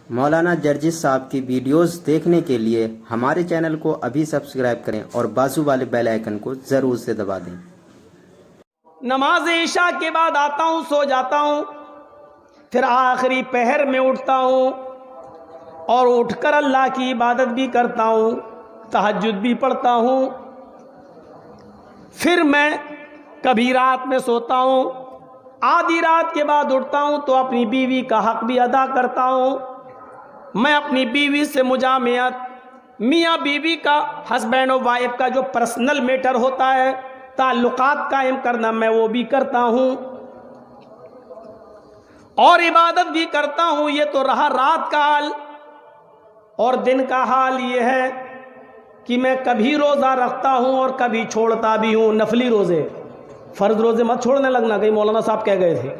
مولانا جرجس صاحب کی ویڈیوز دیکھنے کے لیے ہمارے چینل کو ابھی سبسکرائب کریں اور بازو والے بیل آئیکن کو ضرور سے دبا دیں۔ نماز عشاء کے بعد آتا ہوں، سو جاتا ہوں، پھر آخری پہر میں اٹھتا ہوں اور اٹھ کر اللہ کی عبادت بھی کرتا ہوں، تہجد بھی پڑھتا ہوں۔ پھر میں کبھی رات میں سوتا ہوں، آدھی رات کے بعد اٹھتا ہوں تو اپنی بیوی کا حق بھی ادا کرتا ہوں۔ میں اپنی بیوی سے مجامعت، میاں بیوی کا، ہسبینڈ و وائف کا جو پرسنل میٹر ہوتا ہے، تعلقات قائم کرنا، میں وہ بھی کرتا ہوں اور عبادت بھی کرتا ہوں۔ یہ تو رہا رات کا حال، اور دن کا حال یہ ہے کہ میں کبھی روزہ رکھتا ہوں اور کبھی چھوڑتا بھی ہوں۔ نفلی روزے، فرض روزے مت چھوڑنے لگنا، کہیں مولانا صاحب کہہ گئے تھے۔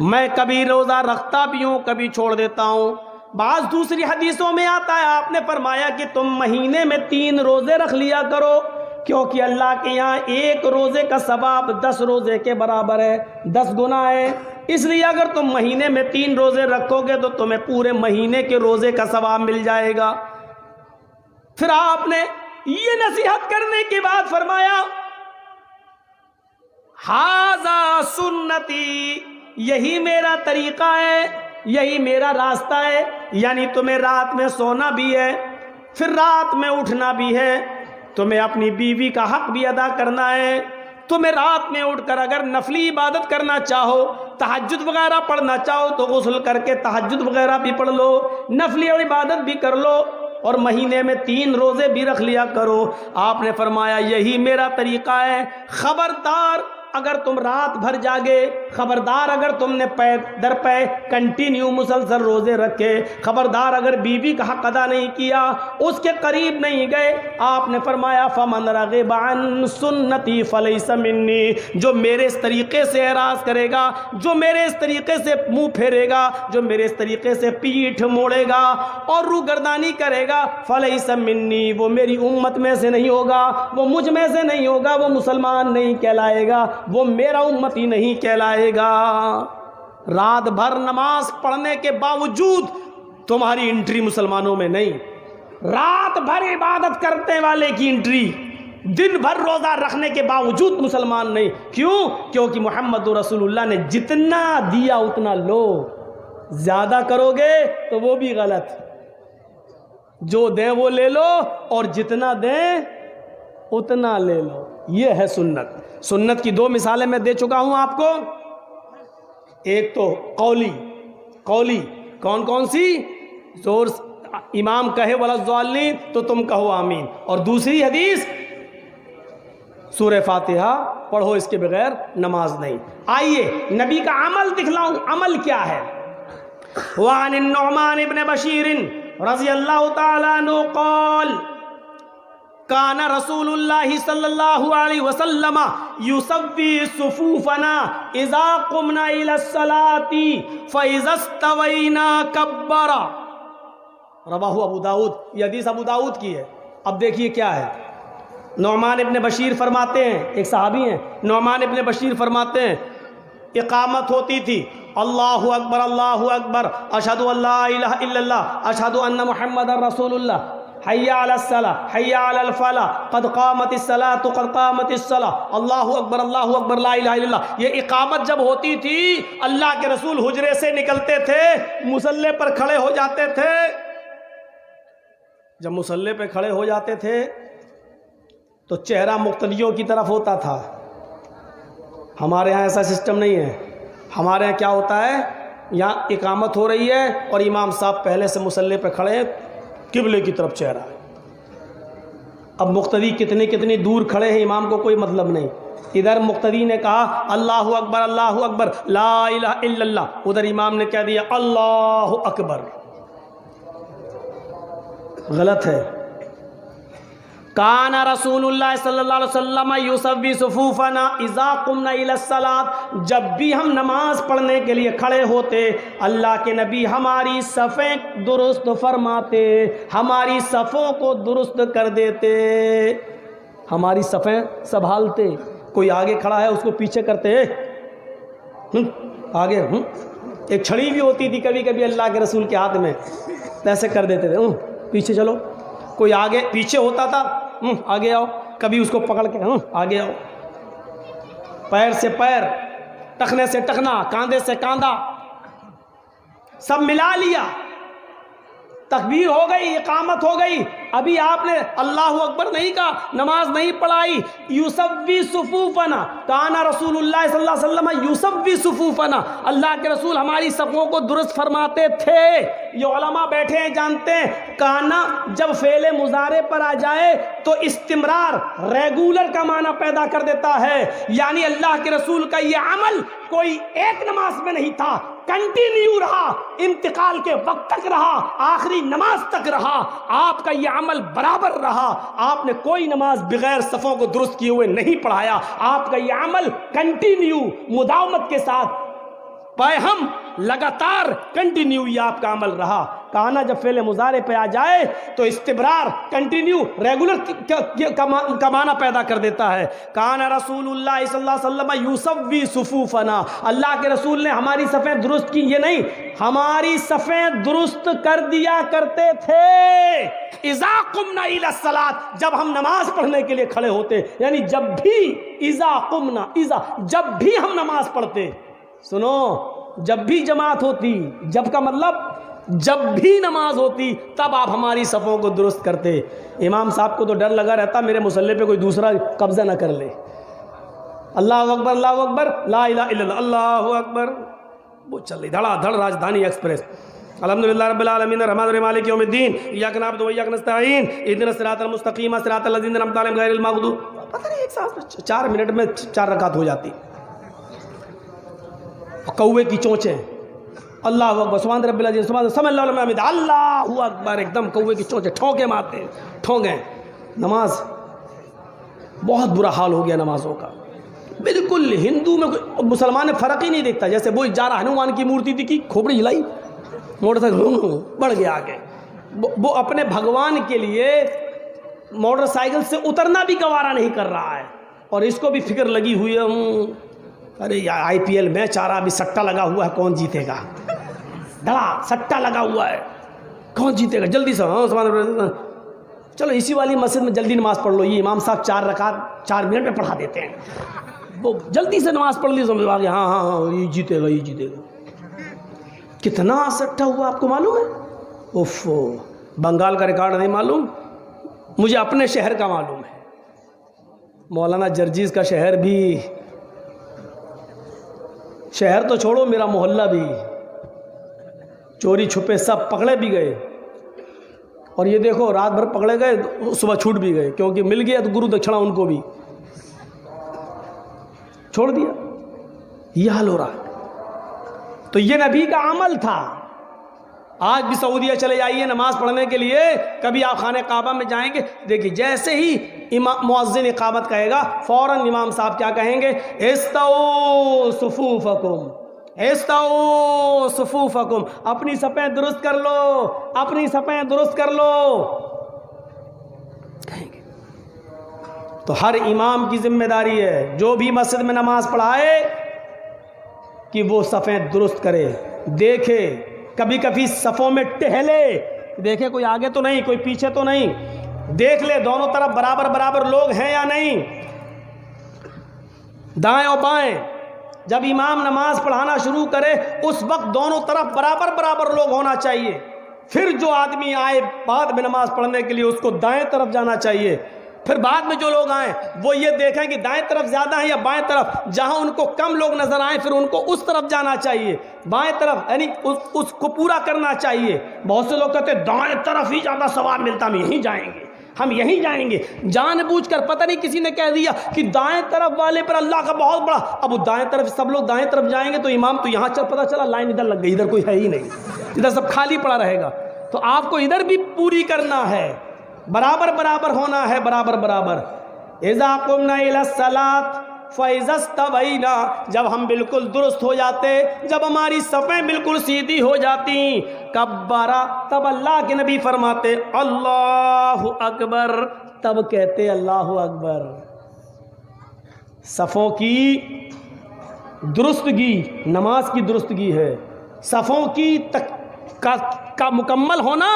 میں کبھی روزہ رکھتا بھی ہوں، کبھی چھوڑ دیتا ہوں۔ بعض دوسری حدیثوں میں آتا ہے، آپ نے فرمایا کہ تم مہینے میں 3 روزے رکھ لیا کرو، کیونکہ اللہ کے یہاں ایک روزے کا ثواب 10 روزے کے برابر ہے، 10 گنا ہے۔ اس لیے اگر تم مہینے میں 3 روزے رکھو گے تو تمہیں پورے مہینے کے روزے کا ثواب مل جائے گا۔ پھر آپ نے یہ نصیحت کرنے کے بعد فرمایا، ھذا سنتی، یہی میرا طریقہ ہے، یہی میرا راستہ ہے۔ یعنی تمہیں رات میں سونا بھی ہے، پھر رات میں اٹھنا بھی ہے، تمہیں اپنی بیوی کا حق بھی ادا کرنا ہے۔ تمہیں رات میں اٹھ کر اگر نفلی عبادت کرنا چاہو، تہجد وغیرہ پڑھنا چاہو تو غسل کر کے تہجد وغیرہ بھی پڑھ لو، نفلی عبادت بھی کر لو، اور مہینے میں 3 روزے بھی رکھ لیا کرو۔ آپ نے فرمایا یہی میرا طریقہ ہے۔ خبردار اگر تم رات بھر جاگے، خبردار اگر تم نے پے در پے کنٹینیو مسلسل روزے رکھے، خبردار اگر بیوی کا حق ادا نہیں کیا، اس کے قریب نہیں گئے، آپ نے فرمایا فمن رغب عن سنتی فلیس منی، جو میرے اس طریقے سے اعراض کرے گا، جو میرے اس طریقے سے منہ پھیرے گا، جو میرے اس طریقے سے پیٹھ موڑے گا اور روگردانی کرے گا، فلیس منی، وہ میری امت میں سے نہیں ہوگا، وہ مجھ میں سے نہیں ہوگا، وہ مسلمان نہیں کہلائے گا، وہ میرا امتی نہیں کہلائے گا۔ رات بھر نماز پڑھنے کے باوجود تمہاری انٹری مسلمانوں میں نہیں، رات بھر عبادت کرنے والے کی انٹری، دن بھر روزہ رکھنے کے باوجود مسلمان نہیں۔ کیوں؟ کیونکہ محمد رسول اللہ نے جتنا دیا اتنا لو، زیادہ کرو گے تو وہ بھی غلط، جو دیں وہ لے لو اور جتنا دیں اتنا لے لو۔ یہ ہے سنت۔ سنت کی 2 مثالیں میں دے چکا ہوں آپ کو، ایک تو قولی کون کون سی؟ زور امام کہے ولا الضالین تو تم کہو آمین، اور دوسری حدیث سورہ فاتحہ پڑھو، اس کے بغیر نماز نہیں۔ آئیے نبی کا عمل دکھلاؤں، عمل کیا ہے۔ وعن النعمان بن بشیر رضی اللہ تعالیٰ عنہ قال کان رسول اللہ صلی اللہ علیہ وسلم یسوی صفوفنا اذا قمنا الى الصلاة فاذا استوینا کبر۔ رواہ ابو داؤد، یہ حدیث ابو داؤد کی ہے۔ اب دیکھیے کیا ہے، نعمان ابن بشیر فرماتے ہیں، ایک صحابی ہیں، نعمان ابن بشیر فرماتے ہیں اقامت ہوتی تھی، اللہ اکبر اللہ اکبر، اشہد ان لا الہ الا اللہ، اشہد ان محمد رسول اللہ، حی علی الصلاۃ حی علی الفلاح، قد قامت الصلاۃ قد قامت الصلاۃ، اللہ اکبر لا الہ الا اللہ۔ یہ اقامت جب ہوتی تھی، اللہ کے رسول حجرے سے نکلتے تھے، مصلی پر کھڑے ہو جاتے تھے۔ جب مصلی پہ کھڑے ہو جاتے تھے تو چہرہ مقتدیوں کی طرف ہوتا تھا۔ ہمارے ہاں ایسا سسٹم نہیں ہے، ہمارے ہاں کیا ہوتا ہے، یہاں اقامت ہو رہی ہے اور امام صاحب پہلے سے مصلی پہ کھڑے ہیں، قبلے کی طرف چہرہ ہے۔ اب مقتدی کتنی دور کھڑے ہیں، امام کو کوئی مطلب نہیں۔ ادھر مقتدی نے کہا اللہ اکبر لا الہ الا اللہ، ادھر امام نے کہہ دیا اللہ اکبر، غلط ہے۔ کان رسول اللہ صلی اللہ علیہ وسلم یسوی صفوفنا اذا قمنا الی الصلاۃ، جب بھی ہم نماز پڑھنے کے لیے کھڑے ہوتے، اللہ کے نبی ہماری صفیں درست فرماتے، ہماری صفوں کو درست کر دیتے، ہماری صفیں سنبھالتے۔ کوئی آگے کھڑا ہے اس کو پیچھے کرتے، آگے ایک چھڑی بھی ہوتی تھی کبھی کبھی اللہ کے رسول کے ہاتھ میں، ایسے کر دیتے تھے، پیچھے چلو، کوئی آگے پیچھے ہوتا تھا، آگے آؤ، کبھی اس کو پکڑ کے آگے آؤ، پیر سے پیر، ٹخنے سے ٹخنا، کاندھے سے کاندھا، سب ملا لیا، تکبیر ہو گئی، اقامت ہو گئی، ابھی آپ نے اللہ اکبر نہیں کہا، نماز نہیں پڑھائی، یوسوی صفوفنا، کانا رسول اللہ صلی اللہ علیہ وسلم یوسوی صفوفنا، اللہ کے رسول ہماری صفوں کو درست فرماتے تھے۔ یہ علماء بیٹھے ہیں جانتے ہیں، کانا جب فعل مضارع پر آ جائے تو استمرار، ریگولر کا معنی پیدا کر دیتا ہے، یعنی اللہ کے رسول کا یہ عمل کوئی ایک نماز میں نہیں تھا، کنٹینیو رہا، انتقال کے وقت تک رہا، آخری نماز تک رہا، آپ کا یہ عمل برابر رہا، آپ نے کوئی نماز بغیر صفوں کو درست کیے ہوئے نہیں پڑھایا، آپ کا یہ عمل کنٹینیو مداومت کے ساتھ ہم لگاتار کنٹینیو یہ آپ کا عمل رہا۔ کہنا جب فعل مضارع پہ آ جائے تو استمرار، کنٹینیو، ریگولر کا معنی پیدا کر دیتا ہے۔ کانا رسول اللہ صلی اللہ علیہ وسلم یوسوی صفوفنا، اللہ کے رسول نے ہماری صفیں درست کی، یہ نہیں، ہماری صفیں درست کر دیا کرتے تھے۔ اذا قمنا الی الصلاۃ، جب ہم نماز پڑھنے کے لیے کھڑے ہوتے، یعنی جب بھی اذا قمنا، جب بھی ہم نماز پڑھتے، سنو، جب بھی جماعت ہوتی، جب کا مطلب جب بھی نماز ہوتی، تب آپ ہماری صفوں کو درست کرتے۔ امام صاحب کو تو ڈر لگا رہتا میرے مصلی پہ کوئی دوسرا قبضہ نہ کر لے۔ اللہ اکبر، اللہ اکبر، لا الہ الا اللہ، اللہ اکبر، وہ چل رہی دھڑا دھڑ راجدھانی ایکسپریس۔ الحمدللہ رب العالمین الرحمن الرحیم مالک یوم الدین ایاک نعبد و ایاک نستعین اهدنا الصراط المستقیم صراط الذین انعمت علیہم غیر المغضوب، پتہ نہیں ایک ساتھ 4 منٹ میں 4 رکعت ہو جاتی۔ کوے کی چونچیں، اللہ اکبر، سبحان رب العظیم، سبحان سمع اللہ لمن حمدہ، اللہ اکبر، ایک دم کوے کی چونچیں ٹھونکے مارتے ہیں، ٹھونکیں۔ نماز بہت برا حال ہو گیا نمازوں کا، بالکل ہندو میں مسلمان نے فرق ہی نہیں دیکھتا، جیسے وہ جا رہا ہنومان کی مورتی تھی کی کھوپڑی ہلائی، موٹر سائیکل بڑھ گیا آگے، وہ اپنے بھگوان کے لیے موٹر سائیکل سے اترنا بھی گوارا نہیں کر رہا ہے، اور اس کو بھی فکر لگی ہوئی ہے، ارے آئی پی ایل میچ آ رہا، ابھی سٹا لگا ہوا ہے، کون جیتے گا، دھڑا سٹا لگا ہوا ہے، کون جیتے گا، جلدی سے، چلو اسی والی مسجد میں جلدی نماز پڑھ لو، یہ امام صاحب 4 رکعت 4 منٹ میں پڑھا دیتے ہیں، وہ جلدی سے نماز پڑھ لی، سمجھ آ گیا، ہاں ہاں ہاں یہ جیتے گا، یہ جیتے گا۔ کتنا سٹا ہوا آپ کو معلوم ہے؟ اوف، بنگال کا ریکارڈ نہیں معلوم، مجھے اپنے شہر کا معلوم ہے، مولانا جرجیز کا شہر بھی، شہر تو چھوڑو میرا محلہ بھی، چوری چھپے سب پکڑے بھی گئے، اور یہ دیکھو رات بھر پکڑے گئے، صبح چھوٹ بھی گئے، کیونکہ مل گیا تو گرو دکھشنا ان کو بھی چھوڑ دیا، یہ حال ہو رہا۔ تو یہ نبی کا عمل تھا۔ آج بھی سعودیہ چلے جائیے نماز پڑھنے کے لیے، کبھی آپ خانہ کعبہ میں جائیں گے، دیکھیے جیسے ہی مؤذن اقامت کہے گا، فوراً امام صاحب کیا کہیں گے؟ استو صفوفکم، استو صفوفکم، اپنی صفیں درست کر لو، اپنی صفیں درست کر لو کہیں گے۔ تو ہر امام کی ذمہ داری ہے جو بھی مسجد میں نماز پڑھائے کہ وہ صفیں درست کرے، دیکھے، کبھی کبھی صفوں میں ٹہلے، دیکھے کوئی آگے تو نہیں، کوئی پیچھے تو نہیں، دیکھ لے دونوں طرف برابر برابر لوگ ہیں یا نہیں، دائیں اور بائیں۔ جب امام نماز پڑھانا شروع کرے اس وقت دونوں طرف برابر برابر لوگ ہونا چاہیے، پھر جو آدمی آئے بعد میں نماز پڑھنے کے لیے اس کو دائیں طرف جانا چاہیے، پھر بعد میں جو لوگ آئیں وہ یہ دیکھیں کہ دائیں طرف زیادہ ہیں یا بائیں طرف، جہاں ان کو کم لوگ نظر آئیں پھر ان کو اس طرف جانا چاہیے، بائیں طرف، یعنی اس کو پورا کرنا چاہیے۔ بہت سے لوگ کہتے ہیں دائیں طرف ہی زیادہ ثواب ملتا، ہم یہیں جائیں گے، ہم یہیں جائیں گے، جان بوجھ کر، پتہ نہیں کسی نے کہہ دیا کہ دائیں طرف والے پر اللہ کا بہت بڑا، اب دائیں طرف سب لوگ دائیں طرف جائیں گے تو امام تو یہاں چل، پتہ چلا لائن ادھر لگ گئی، ادھر کوئی ہے ہی نہیں، ادھر سب خالی پڑا رہے گا، تو آپ کو ادھر بھی پوری کرنا ہے، برابر برابر ہونا ہے، برابر برابر۔ اذا قمنا الى الصلاۃ فاذا استوینا، جب ہم بالکل درست ہو جاتے، جب ہماری صفیں بالکل سیدھی ہو جاتی، کبرا، تب اللہ کے نبی فرماتے اللہ اکبر، تب کہتے اللہ اکبر۔ صفوں کی درستگی نماز کی درستگی ہے، صفوں کی کا مکمل ہونا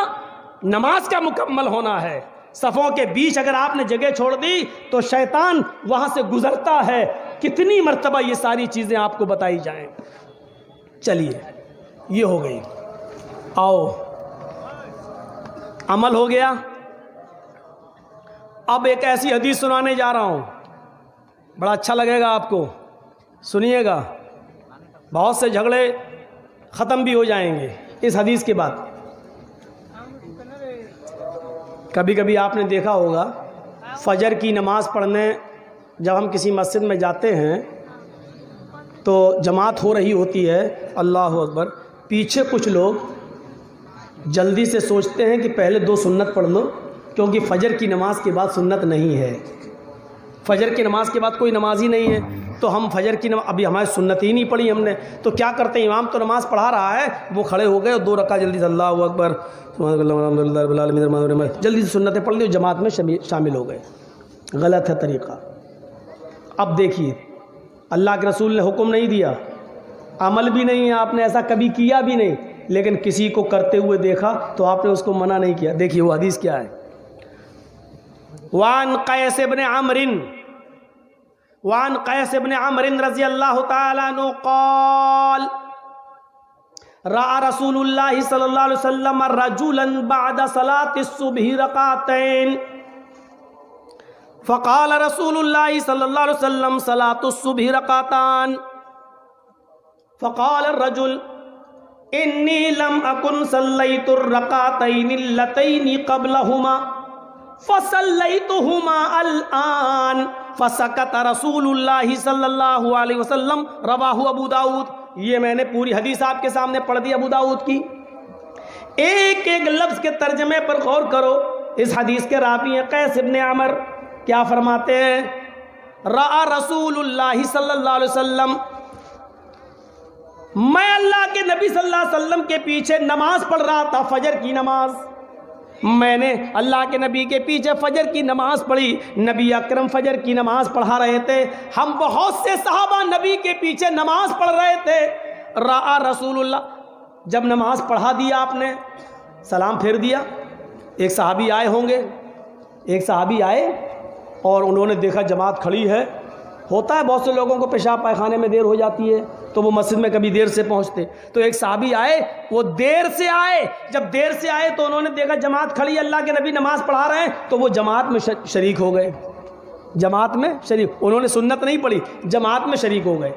نماز کا مکمل ہونا ہے. صفوں کے بیچ اگر آپ نے جگہ چھوڑ دی تو شیطان وہاں سے گزرتا ہے. کتنی مرتبہ یہ ساری چیزیں آپ کو بتائی جائیں. چلیے یہ ہو گئی. آؤ عمل ہو گیا. اب ایک ایسی حدیث سنانے جا رہا ہوں, بڑا اچھا لگے گا آپ کو, سنیے گا. بہت سے جھگڑے ختم بھی ہو جائیں گے اس حدیث کے بعد. کبھی کبھی آپ نے دیکھا ہوگا فجر کی نماز پڑھنے جب ہم کسی مسجد میں جاتے ہیں تو جماعت ہو رہی ہوتی ہے, اللہ اکبر, پیچھے کچھ لوگ جلدی سے سوچتے ہیں کہ پہلے 2 سنت پڑھ لو کیونکہ فجر کی نماز کے بعد سنت نہیں ہے. فجر کی نماز کے بعد کوئی نماز ہی نہیں ہے تو ہم فجر کی نماز ابھی ہماری سنت ہی نہیں پڑھی ہم نے, تو کیا کرتے ہیں, امام تو نماز پڑھا رہا ہے, وہ کھڑے ہو گئے اور 2 رکعت جلدی سے اللہ اکبر جلدی سے سنتیں پڑھ لی اور جماعت میں شامل ہو گئے. غلط ہے طریقہ. اب دیکھیے اللہ کے رسول نے حکم نہیں دیا, عمل بھی نہیں ہے, آپ نے ایسا کبھی کیا بھی نہیں, لیکن کسی کو کرتے ہوئے دیکھا تو آپ نے اس کو منع نہیں کیا. دیکھیے وہ حدیث کیا ہے. وعن قیس بن عمرو رضی اللہ تعالی عنہ قال رأى رسول اللہ صلی اللہ علیہ وسلم رجلا بعد صلاة الصبح رکعتین فقال رسول اللہ صلی اللہ علیہ وسلم صلاة الصبح رکعتان فقال الرجل انی لم اکن صلیت الرکعتین اللتین قبلہما فصلیتہما الآن فسکت رسول اللہ صلی اللہ علیہ وسلم. رواہ ابو داؤد. یہ میں نے پوری حدیث آپ کے سامنے پڑھ دی ابو داؤد کی. ایک ایک لفظ کے ترجمے پر غور کرو. اس حدیث کے راوی ہیں قیس بن عمر. کیا فرماتے ہیں, رأى رسول اللہ صلی اللہ علیہ وسلم, میں اللہ کے نبی صلی اللہ علیہ وسلم کے پیچھے نماز پڑھ رہا تھا, فجر کی نماز. میں نے اللہ کے نبی کے پیچھے فجر کی نماز پڑھی. نبی اکرم فجر کی نماز پڑھا رہے تھے, ہم بہت سے صحابہ نبی کے پیچھے نماز پڑھ رہے تھے. رأى رسول اللہ, جب نماز پڑھا دیا آپ نے, سلام پھیر دیا, ایک صحابی آئے ہوں گے, ایک صحابی آئے اور انہوں نے دیکھا جماعت کھڑی ہے. ہوتا ہے بہت سے لوگوں کو پیشاب پائخانے میں دیر ہو جاتی ہے تو وہ مسجد میں کبھی دیر سے پہنچتے. تو ایک صحابی آئے, وہ دیر سے آئے, جب دیر سے آئے تو انہوں نے دیکھا جماعت کھڑی ہے, اللہ کے نبی نماز پڑھا رہے ہیں, تو وہ جماعت میں شریک ہو گئے. جماعت میں شریک, انہوں نے سنت نہیں پڑھی, جماعت میں شریک ہو گئے.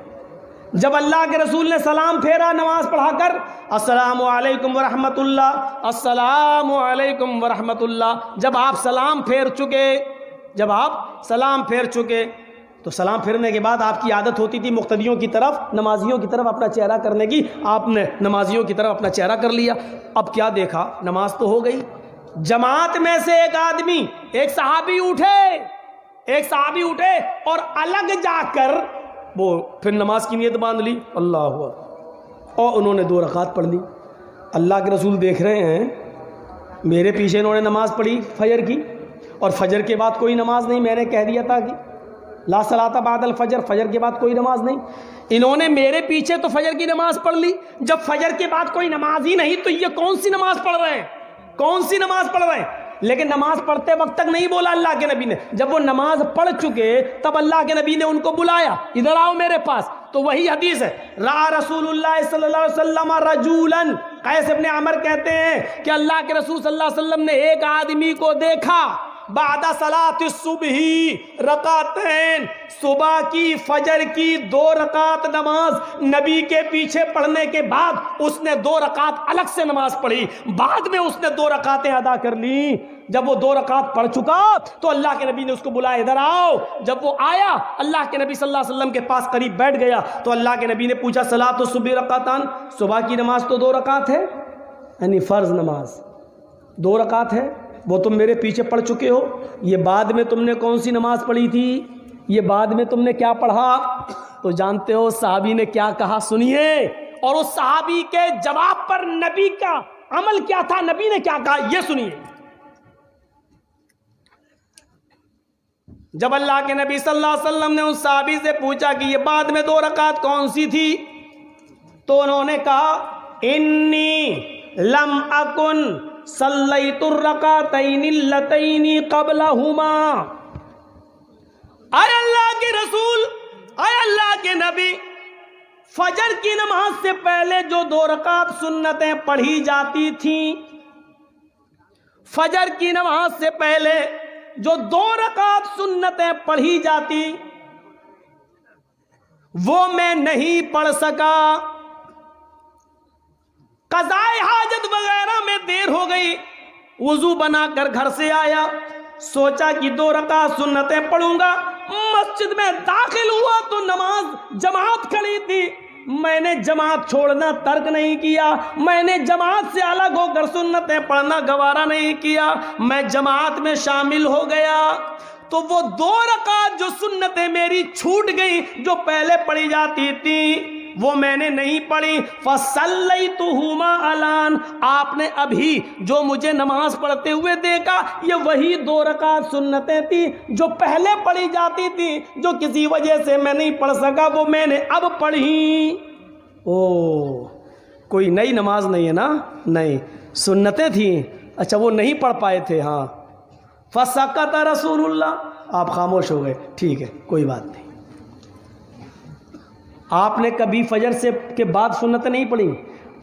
جب اللہ کے رسول نے سلام پھیرا نماز پڑھا کر, السلام علیکم ورحمۃ اللہ, السلام علیکم ورحمۃ اللہ, جب آپ سلام پھیر چکے تو سلام پھرنے کے بعد آپ کی عادت ہوتی تھی مقتدیوں کی طرف, نمازیوں کی طرف اپنا چہرہ کرنے کی. آپ نے نمازیوں کی طرف اپنا چہرہ کر لیا. اب کیا دیکھا, نماز تو ہو گئی. جماعت میں سے ایک آدمی, ایک صحابی اٹھے اور الگ جا کر وہ پھر نماز کی نیت باندھ لی, اللہ اکبر, اور انہوں نے 2 رکعت پڑھ لی. اللہ کے رسول دیکھ رہے ہیں میرے پیچھے انہوں نے نماز پڑھی فجر کی, اور فجر کے بعد کوئی نماز نہیں. میں نے کہہ دیا تھا کہ لا صلاۃ بعد الفجر, فجر کے بعد کوئی نماز نہیں. انہوں نے میرے پیچھے تو فجر کی نماز پڑھ لی. جب فجر کے بعد کوئی نماز ہی نہیں تو یہ کون سی نماز پڑھ رہے ہیں, لیکن نماز پڑھتے وقت تک نہیں بولا اللہ کے نبی نے. جب وہ نماز پڑھ چکے تب اللہ کے نبی نے ان کو بلایا, ادھر آؤ میرے پاس. تو وہی حدیث ہے, رأى رسول اللہ صلی اللہ علیہ وسلم رجولا. قیس بن عمر کہتے ہیں کہ اللہ کے رسول صلی اللہ علیہ وسلم نے ایک آدمی کو دیکھا, بعد صلاۃ الصبح رکعتین, صبح کی فجر کی 2 رکعت نماز نبی کے پیچھے پڑھنے کے بعد اس نے 2 رکعت الگ سے نماز پڑھی, بعد میں اس نے 2 رکعتیں ادا کر لی. جب وہ 2 رکعت پڑھ چکا تو اللہ کے نبی نے اس کو بلایا, ادھر آؤ. جب وہ آیا, اللہ کے نبی صلی اللہ علیہ وسلم کے پاس قریب بیٹھ گیا تو اللہ کے نبی نے پوچھا, صلاۃ الصبح رکعتان, صبح کی نماز تو 2 رکعت ہے, یعنی فرض نماز 2 رکعت ہے, وہ تم میرے پیچھے پڑھ چکے ہو. یہ بعد میں تم نے کون سی نماز پڑھی تھی, یہ بعد میں تم نے کیا پڑھا؟ تو جانتے ہو صحابی نے کیا کہا, سنیے. اور اس صحابی کے جواب پر نبی کا عمل کیا تھا, نبی نے کیا کہا, یہ سنیے. جب اللہ کے نبی صلی اللہ علیہ وسلم نے اس صحابی سے پوچھا کہ یہ بعد میں 2 رکعت کون سی تھی, تو انہوں نے کہا انی لم اکن صلیت الرکعتین اللتین قبلہما، اے اللہ کے رسول، اے اللہ کے نبی، فجر کی نماز سے پہلے جو 2 رکعت سنتیں پڑھی جاتی تھیں، فجر کی نماز سے پہلے جو 2 رکعت سنتیں پڑھی جاتی وہ میں نہیں پڑھ سکا، قضاء حاجت وغیرہ میں دیر ہو گئی، وضو بنا کر گھر سے آیا، سوچا کہ 2 رکعت سنتیں پڑھوں گا، مسجد میں داخل ہوا تو نماز جماعت کھڑی تھی، میں نے جماعت چھوڑنا ترک نہیں کیا، میں نے جماعت سے الگ ہو کر سنتیں پڑھنا گوارا نہیں کیا، میں جماعت میں شامل ہو گیا، تو وہ 2 رکعت جو سنتیں میری چھوٹ گئی جو پہلے پڑھی جاتی تھی وہ میں نے نہیں پڑھی، فَصَلَّيْتُهُمَا الآن، آپ نے ابھی جو مجھے نماز پڑھتے ہوئے دیکھا یہ وہی 2 رکعت سنتیں تھی جو پہلے پڑھی جاتی تھی، جو کسی وجہ سے میں نہیں پڑھ سکا وہ میں نے اب پڑھی۔ کوئی نئی نماز نہیں ہے نا؟ نہیں، سنتیں تھیں، اچھا وہ نہیں پڑھ پائے تھے، ہاں۔ فَسَكَتَ رسول اللہ، آپ خاموش ہو گئے، ٹھیک ہے کوئی بات نہیں۔ آپ نے کبھی فجر سے کے بعد سنت نہیں پڑھی،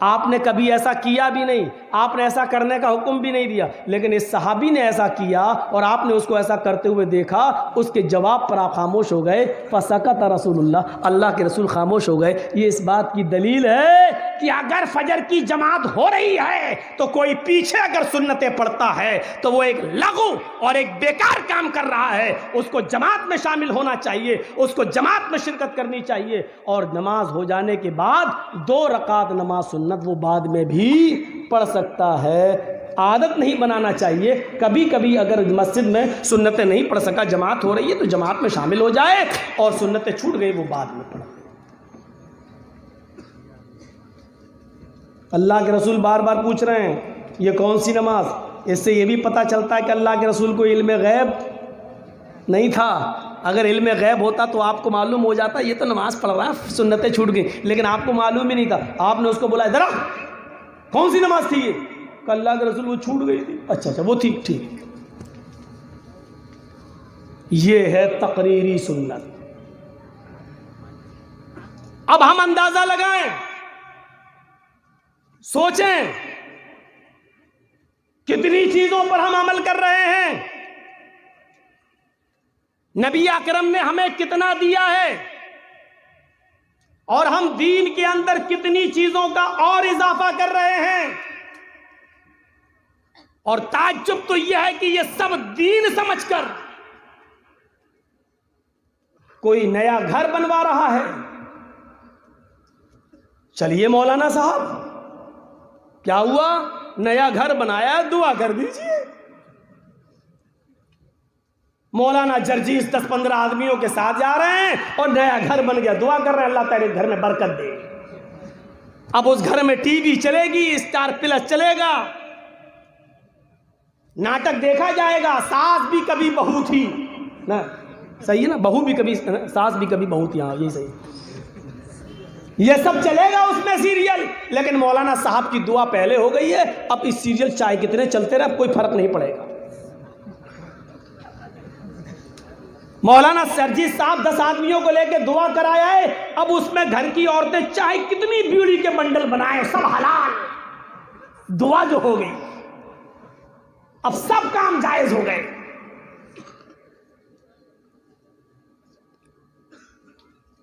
آپ نے کبھی ایسا کیا بھی نہیں، آپ نے ایسا کرنے کا حکم بھی نہیں دیا، لیکن اس صحابی نے ایسا کیا اور آپ نے اس کو ایسا کرتے ہوئے دیکھا، اس کے جواب پر آپ خاموش ہو گئے۔ فسکت رسول اللہ، اللہ کے رسول خاموش ہو گئے۔ یہ اس بات کی دلیل ہے کہ اگر فجر کی جماعت ہو رہی ہے تو کوئی پیچھے اگر سنتیں پڑھتا ہے تو وہ ایک لغو اور ایک بیکار کام کر رہا ہے، اس کو جماعت میں شامل ہونا چاہیے، اس کو جماعت میں شرکت کرنی چاہیے، اور نماز ہو جانے کے بعد 2 رکعت نماز سنت وہ بعد میں بھی پڑھ سکتا ہے۔ عادت نہیں بنانا چاہیے، کبھی کبھی اگر مسجد میں سنتیں نہیں پڑھ سکا، جماعت ہو رہی ہے تو جماعت میں شامل ہو جائے، اور سنتیں چھوٹ گئی وہ بعد میں پڑھے۔ اللہ کے رسول بار بار پوچھ رہے ہیں یہ کون سی نماز؟ اس سے یہ بھی پتہ چلتا ہے کہ اللہ کے رسول کو علم غیب نہیں تھا، اگر علم غیب ہوتا تو آپ کو معلوم ہو جاتا یہ تو نماز پڑھ رہا ہے، سنتیں چھوٹ گئی، لیکن آپ کو معلوم ہی نہیں تھا، آپ نے اس کو بولا ذرا کون سی نماز تھی یہ؟ کہ اللہ کے رسول وہ چھوٹ گئی تھی، اچھا وہ تھی، ٹھیک۔ یہ ہے تقریری سنت۔ اب ہم اندازہ لگائیں، سوچیں کتنی چیزوں پر ہم عمل کر رہے ہیں، نبی اکرم نے ہمیں کتنا دیا ہے، اور ہم دین کے اندر کتنی چیزوں کا اور اضافہ کر رہے ہیں، اور تعجب تو یہ ہے کہ یہ سب دین سمجھ کر کوئی نیا گھر بنوا رہا ہے۔ چلیے مولانا صاحب کیا ہوا؟ نیا گھر بنایا، دعا کر دیجئے۔ مولانا جرجیس 10-15 آدمیوں کے ساتھ جا رہے ہیں اور نیا گھر بن گیا، دعا کر رہے ہیں اللہ تعالی گھر میں برکت دے۔ اب اس گھر میں ٹی وی چلے گی، اسٹار پلس چلے گا، ناٹک دیکھا جائے گا، ساس بھی کبھی بہو تھی نا، صحیح ہے نا، بہو بھی کبھی ساس بھی کبھی بہو تھی، ہاں یہی صحیح، یہ سب چلے گا اس میں سیریل، لیکن مولانا صاحب کی دعا پہلے ہو گئی ہے، اب اس سیریل چاہے کتنے چلتے رہے اب کوئی فرق نہیں پڑے گا۔ مولانا سرجیت صاحب 10 آدمیوں کو لے کے دعا کرایا ہے، اب اس میں گھر کی عورتیں چاہے کتنی بیڑی کے بنڈل بنائیں سب حلال، دعا جو ہو گئی، اب سب کام جائز ہو گئے۔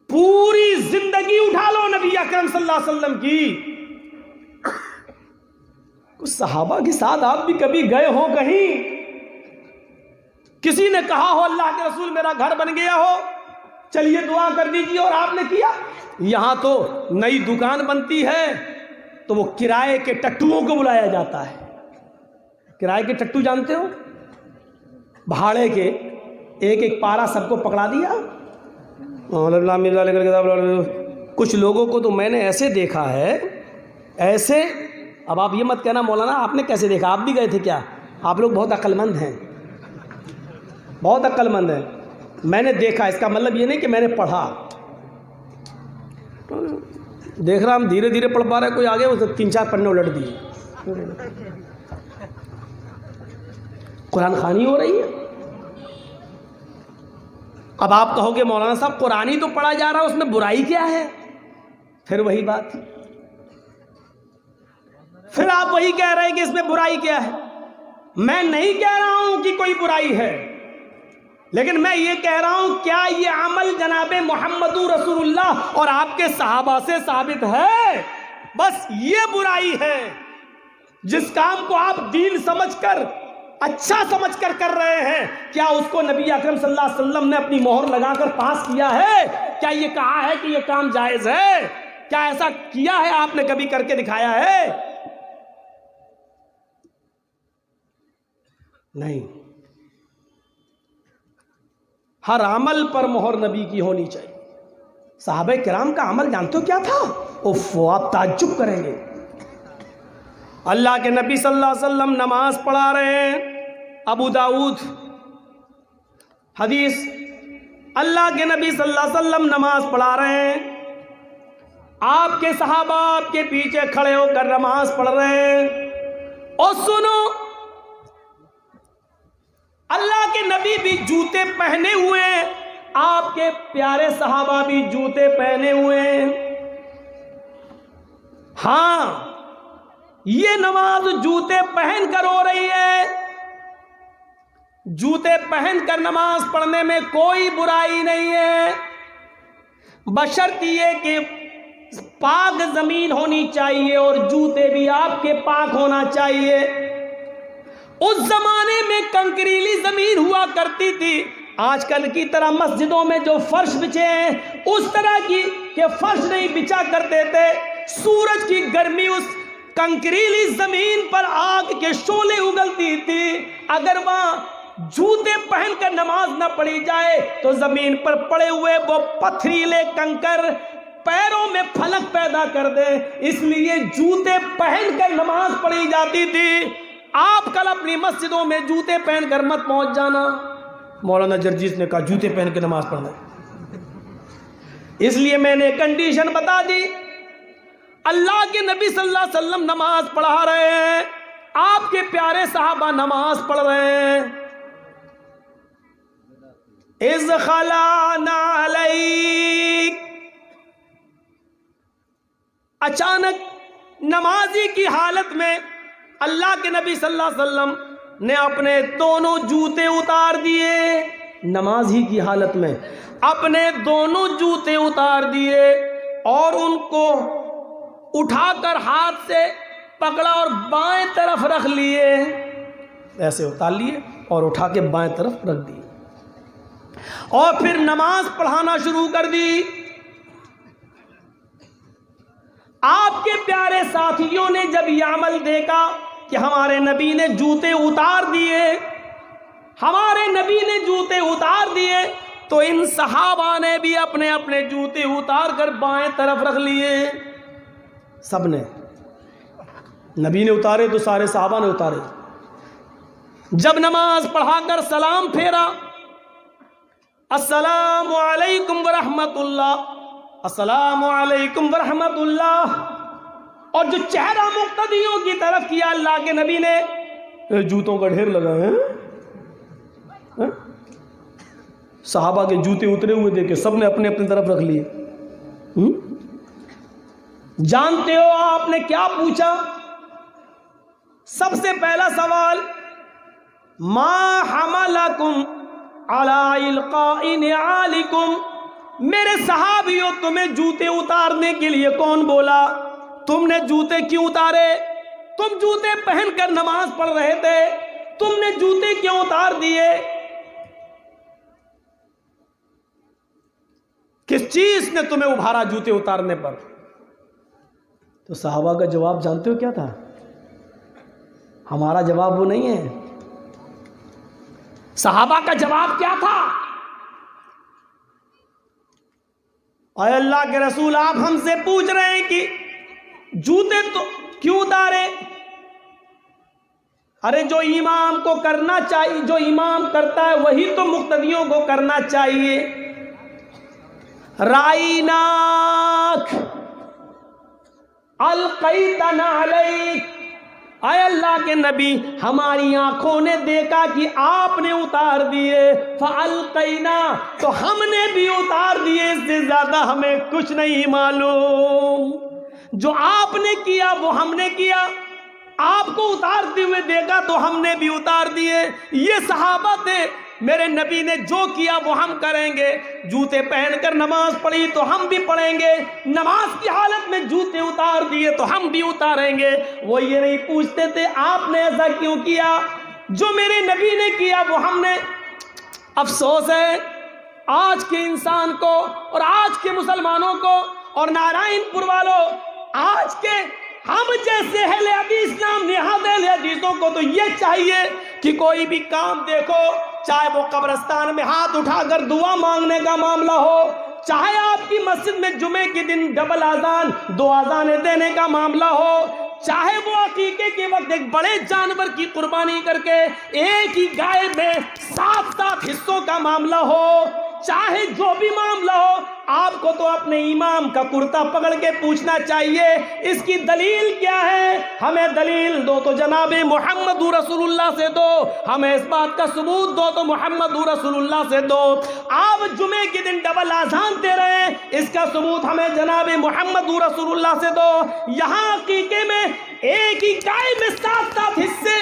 پوری زندگی اٹھا لو نبی اکرم صلی اللہ علیہ وسلم کی، کچھ صحابہ کے ساتھ آپ بھی کبھی گئے ہو کہیں، کسی نے کہا ہو اللہ کے رسول میرا گھر بن گیا ہو چلیے دعا کر دیجیے اور آپ نے کیا؟ یہاں تو نئی دکان بنتی ہے تو وہ کرائے کے ٹٹوؤں کو بلایا جاتا ہے، کرائے کے ٹٹو جانتے ہو، بھاڑے کے، ایک ایک پارا سب کو پکڑا دیا۔ کچھ لوگوں کو تو میں نے ایسے دیکھا ہے، ایسے، اب آپ یہ مت کہنا مولانا آپ نے کیسے دیکھا، آپ بھی گئے تھے کیا؟ آپ لوگ بہت عقل مند ہیں، بہت عقل مند ہیں، میں نے دیکھا، اس کا مطلب یہ نہیں کہ میں نے پڑھا۔ دیکھ رہا ہم دھیرے دھیرے پڑھ پا رہے، کوئی آگے وہ 3-4 پنے الٹ دیے، قرآن خوانی ہو رہی ہے۔ اب آپ کہو گے مولانا صاحب قرآن ہی تو پڑھا جا رہا ہے، اس میں برائی کیا ہے؟ پھر وہی بات، پھر آپ وہی کہہ رہے ہیں کہ اس میں برائی کیا ہے۔ میں نہیں کہہ رہا ہوں کہ کوئی برائی ہے، لیکن میں یہ کہہ رہا ہوں کیا یہ عمل جناب محمد رسول اللہ اور آپ کے صحابہ سے ثابت ہے؟ بس یہ برائی ہے۔ جس کام کو آپ دین سمجھ کر، اچھا سمجھ کر رہے ہیں، کیا اس کو نبی اکرم صلی اللہ علیہ وسلم نے اپنی مہر لگا کر پاس کیا ہے؟ کیا یہ کہا ہے کہ یہ کام جائز ہے؟ کیا ایسا کیا ہے؟ آپ نے کبھی کر کے دکھایا ہے؟ نہیں۔ ہر عمل پر مہر نبی کی ہونی چاہیے۔ صحابہ کرام کا عمل جانتے ہو کیا تھا؟ آپ تعجب کریں گے۔ اللہ کے نبی صلی اللہ علیہ وسلم نماز پڑھا رہے ہیں، ابو داؤد حدیث، اللہ کے نبی صلی اللہ علیہ وسلم نماز پڑھا رہے ہیں، آپ کے صحابہ آپ کے پیچھے کھڑے ہو کر نماز پڑھ رہے ہیں، اور سنو، اللہ کے نبی بھی جوتے پہنے ہوئے ہیں، آپ کے پیارے صحابہ بھی جوتے پہنے ہوئے ہیں۔ ہاں، یہ نماز جوتے پہن کر ہو رہی ہے۔ جوتے پہن کر نماز پڑھنے میں کوئی برائی نہیں ہے، بشرط یہ کہ پاک زمین ہونی چاہیے اور جوتے بھی آپ کے پاک ہونا چاہیے۔ اس زمانے میں کنکریلی زمین ہوا کرتی تھی، آج کل کی طرح مسجدوں میں جو فرش بچھے ہیں اس طرح کی کہ فرش نہیں بچھا کرتے تھے۔ سورج کی گرمی اس کنکریلی زمین پر آگ کے شعلے اگلتی تھی، اگر وہاں جوتے پہن کر نماز نہ پڑھی جائے تو زمین پر پڑے ہوئے وہ پتھریلے کنکر پیروں میں پھلک پیدا کر دے، اس لیے جوتے پہن کر نماز پڑھی جاتی تھی۔ آپ کل اپنی مسجدوں میں جوتے پہن کر مت پہنچ جانا۔ مولانا جرجیس نے کہا جوتے پہن کے نماز پڑھنا، اس لیے میں نے کنڈیشن بتا دی۔ اللہ کے نبی صلی اللہ علیہ وسلم نماز پڑھا رہے ہیں، آپ کے پیارے صحابہ نماز پڑھ رہے ہیں۔ اذ خلانا علیک، اچانک نمازی کی حالت میں اللہ کے نبی صلی اللہ علیہ وسلم نے اپنے دونوں جوتے اتار دیے، نمازی کی حالت میں اپنے دونوں جوتے اتار دیے اور ان کو اٹھا کر ہاتھ سے پکڑا اور بائیں طرف رکھ لیے، ایسے اتار لیے اور اٹھا کے بائیں طرف رکھ دیے، اور پھر نماز پڑھانا شروع کر دی۔ آپ کے پیارے ساتھیوں نے جب یہ عمل دیکھا کہ ہمارے نبی نے جوتے اتار دیے، ہمارے نبی نے جوتے اتار دیے، تو ان صحابہ نے بھی اپنے اپنے جوتے اتار کر بائیں طرف رکھ لیے۔ سب نے، نبی نے اتارے تو سارے صحابہ نے اتارے۔ جب نماز پڑھا کر سلام پھیرا، السلام علیکم ورحمت اللہ، السلام علیکم ورحمت اللہ، اور جو چہرہ مقتدیوں کی طرف کیا، اللہ کے نبی نے جوتوں کا ڈھیر لگا ہے، صحابہ کے جوتے اترے ہوئے دیکھے، سب نے اپنے اپنے طرف رکھ لیے۔ جانتے ہو آپ نے کیا پوچھا؟ سب سے پہلا سوال، ما حملکم علی القاء نعالکم، میرے صحابیوں تمہیں جوتے اتارنے کے لیے کون بولا؟ تم نے جوتے کیوں اتارے؟ تم جوتے پہن کر نماز پڑھ رہے تھے، تم نے جوتے کیوں اتار دیے؟ کس چیز نے تمہیں ابھارا جوتے اتارنے پر؟ تو صحابہ کا جواب جانتے ہو کیا تھا؟ ہمارا جواب وہ نہیں ہے، صحابہ کا جواب کیا تھا؟ اے اللہ کے رسول، آپ ہم سے پوچھ رہے ہیں کہ جوتے تو کیوں اتارے؟ ارے جو امام کو کرنا چاہیے، جو امام کرتا ہے وہی تو مقتدیوں کو کرنا چاہیے۔ رائناک، القیتنا علیک، اے اللہ کے نبی ہماری آنکھوں نے دیکھا کہ آپ نے اتار دیے، فالقینا، تو ہم نے بھی اتار دیے، اس سے زیادہ ہمیں کچھ نہیں معلوم۔ جو آپ نے کیا وہ ہم نے کیا، آپ کو اتارتے ہوئے دیکھا تو ہم نے بھی اتار دیے۔ یہ صحابہ تھے، میرے نبی نے جو کیا وہ ہم کریں گے۔ جوتے پہن کر نماز پڑھی تو ہم بھی پڑھیں گے، نماز کی حالت میں جوتے اتار دیے تو ہم بھی اتاریں گے۔ وہ یہ نہیں پوچھتے تھے آپ نے ایسا کیوں کیا، جو میرے نبی نے کیا وہ ہم نے۔ افسوس ہے آج کے انسان کو اور آج کے مسلمانوں کو اور نارائن پور والوں، آج کے ہم جیسے اہل حدیث نام نہاد اہل حدیثوں کو تو یہ چاہیے کہ کوئی بھی کام دیکھو، چاہے وہ قبرستان میں ہاتھ اٹھا کر دعا مانگنے کا معاملہ ہو، چاہے آپ کی مسجد میں جمعے کے دن ڈبل اذان 2 اذانیں دینے کا معاملہ ہو، چاہے وہ عقیقے کے وقت ایک بڑے جانور کی قربانی کر کے ایک ہی گائے میں 7 حصوں کا معاملہ ہو، چاہے جو بھی معاملہ ہو، آپ کو تو اپنے امام کا کرتا پکڑ کے پوچھنا چاہیے اس کی دلیل کیا ہے۔ ہمیں دلیل دو تو جناب محمد رسول اللہ سے دو، ہمیں اس بات کا ثبوت دو تو محمد رسول اللہ سے دو۔ آپ جمعے کے دن ڈبل اذان دے رہے ہیں، اس کا ثبوت ہمیں جناب محمد رسول اللہ سے دو۔ یہاں عقیقے میں ایک ہی گائے میں 7 حصے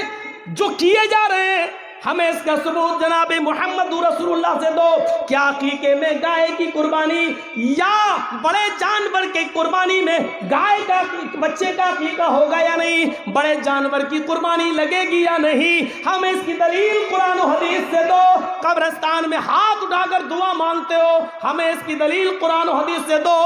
جو کیے جا رہے ہیں، ہمیں اس کا ثبوت جناب محمد رسول اللہ سے دو۔ کیا عقیقے میں گائے کی قربانی یا بڑے جانور کی قربانی میں گائے کا بچے کا عقیقہ ہوگا یا نہیں، بڑے جانور کی قربانی لگے گی یا نہیں، ہمیں اس کی دلیل قرآن و حدیث سے دو۔ قبرستان میں ہاتھ اٹھا کر دعا مانگتے ہو، ہمیں اس کی دلیل قرآن و حدیث سے دو۔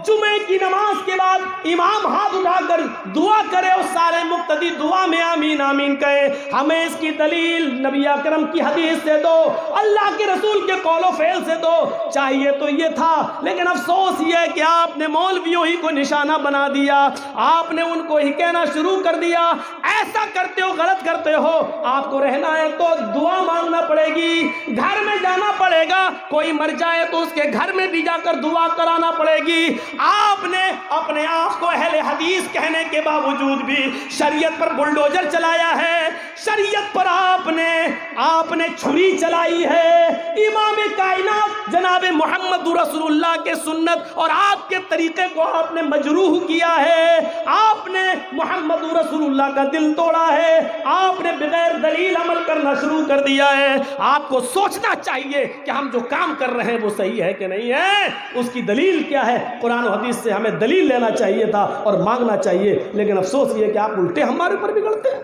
جمعے کی نماز کے بعد امام ہاتھ اٹھا کر دعا کرے اور سارے مقتدی دعا میں آمین آمین کہے، ہمیں اس کی دلیل نبی اکرم کی حدیث سے دو، اللہ کے رسول کے قول و فعل سے دو۔ چاہیے تو یہ تھا، لیکن افسوس یہ ہے کہ آپ نے مولویوں ہی کو نشانہ بنا دیا، آپ نے ان کو ہی کہنا شروع کر دیا ایسا کرتے ہو غلط کرتے ہو، آپ کو رہنا ہے تو دعا مانگنا پڑے گی، گھر میں جانا پڑے گا، کوئی مر جائے تو اس کے گھر میں بھی جا کر دعا کرانا پڑے گی۔ آپ نے اپنے آپ کو اہل حدیث کہنے کے باوجود بھی شریعت پر بلڈوزر چلایا ہے، شریعت پر آپ نے چھری چلائی ہے۔ امام کائنات جناب محمد رسول اللہ کے سنت اور آپ کے طریقے کو آپ نے مجروح کیا ہے، آپ نے محمد رسول اللہ کا دل توڑا ہے، آپ نے بغیر دلیل عمل کرنا شروع کر دیا ہے۔ آپ کو سوچنا چاہیے کہ ہم جو کام کر رہے ہیں وہ صحیح ہے کہ نہیں ہے، اس کی دلیل کیا ہے۔ قرآن و حدیث سے ہمیں دلیل لینا چاہیے تھا اور مانگنا چاہیے، لیکن افسوس یہ کہ آپ الٹے ہمارے پر بگڑتے ہیں۔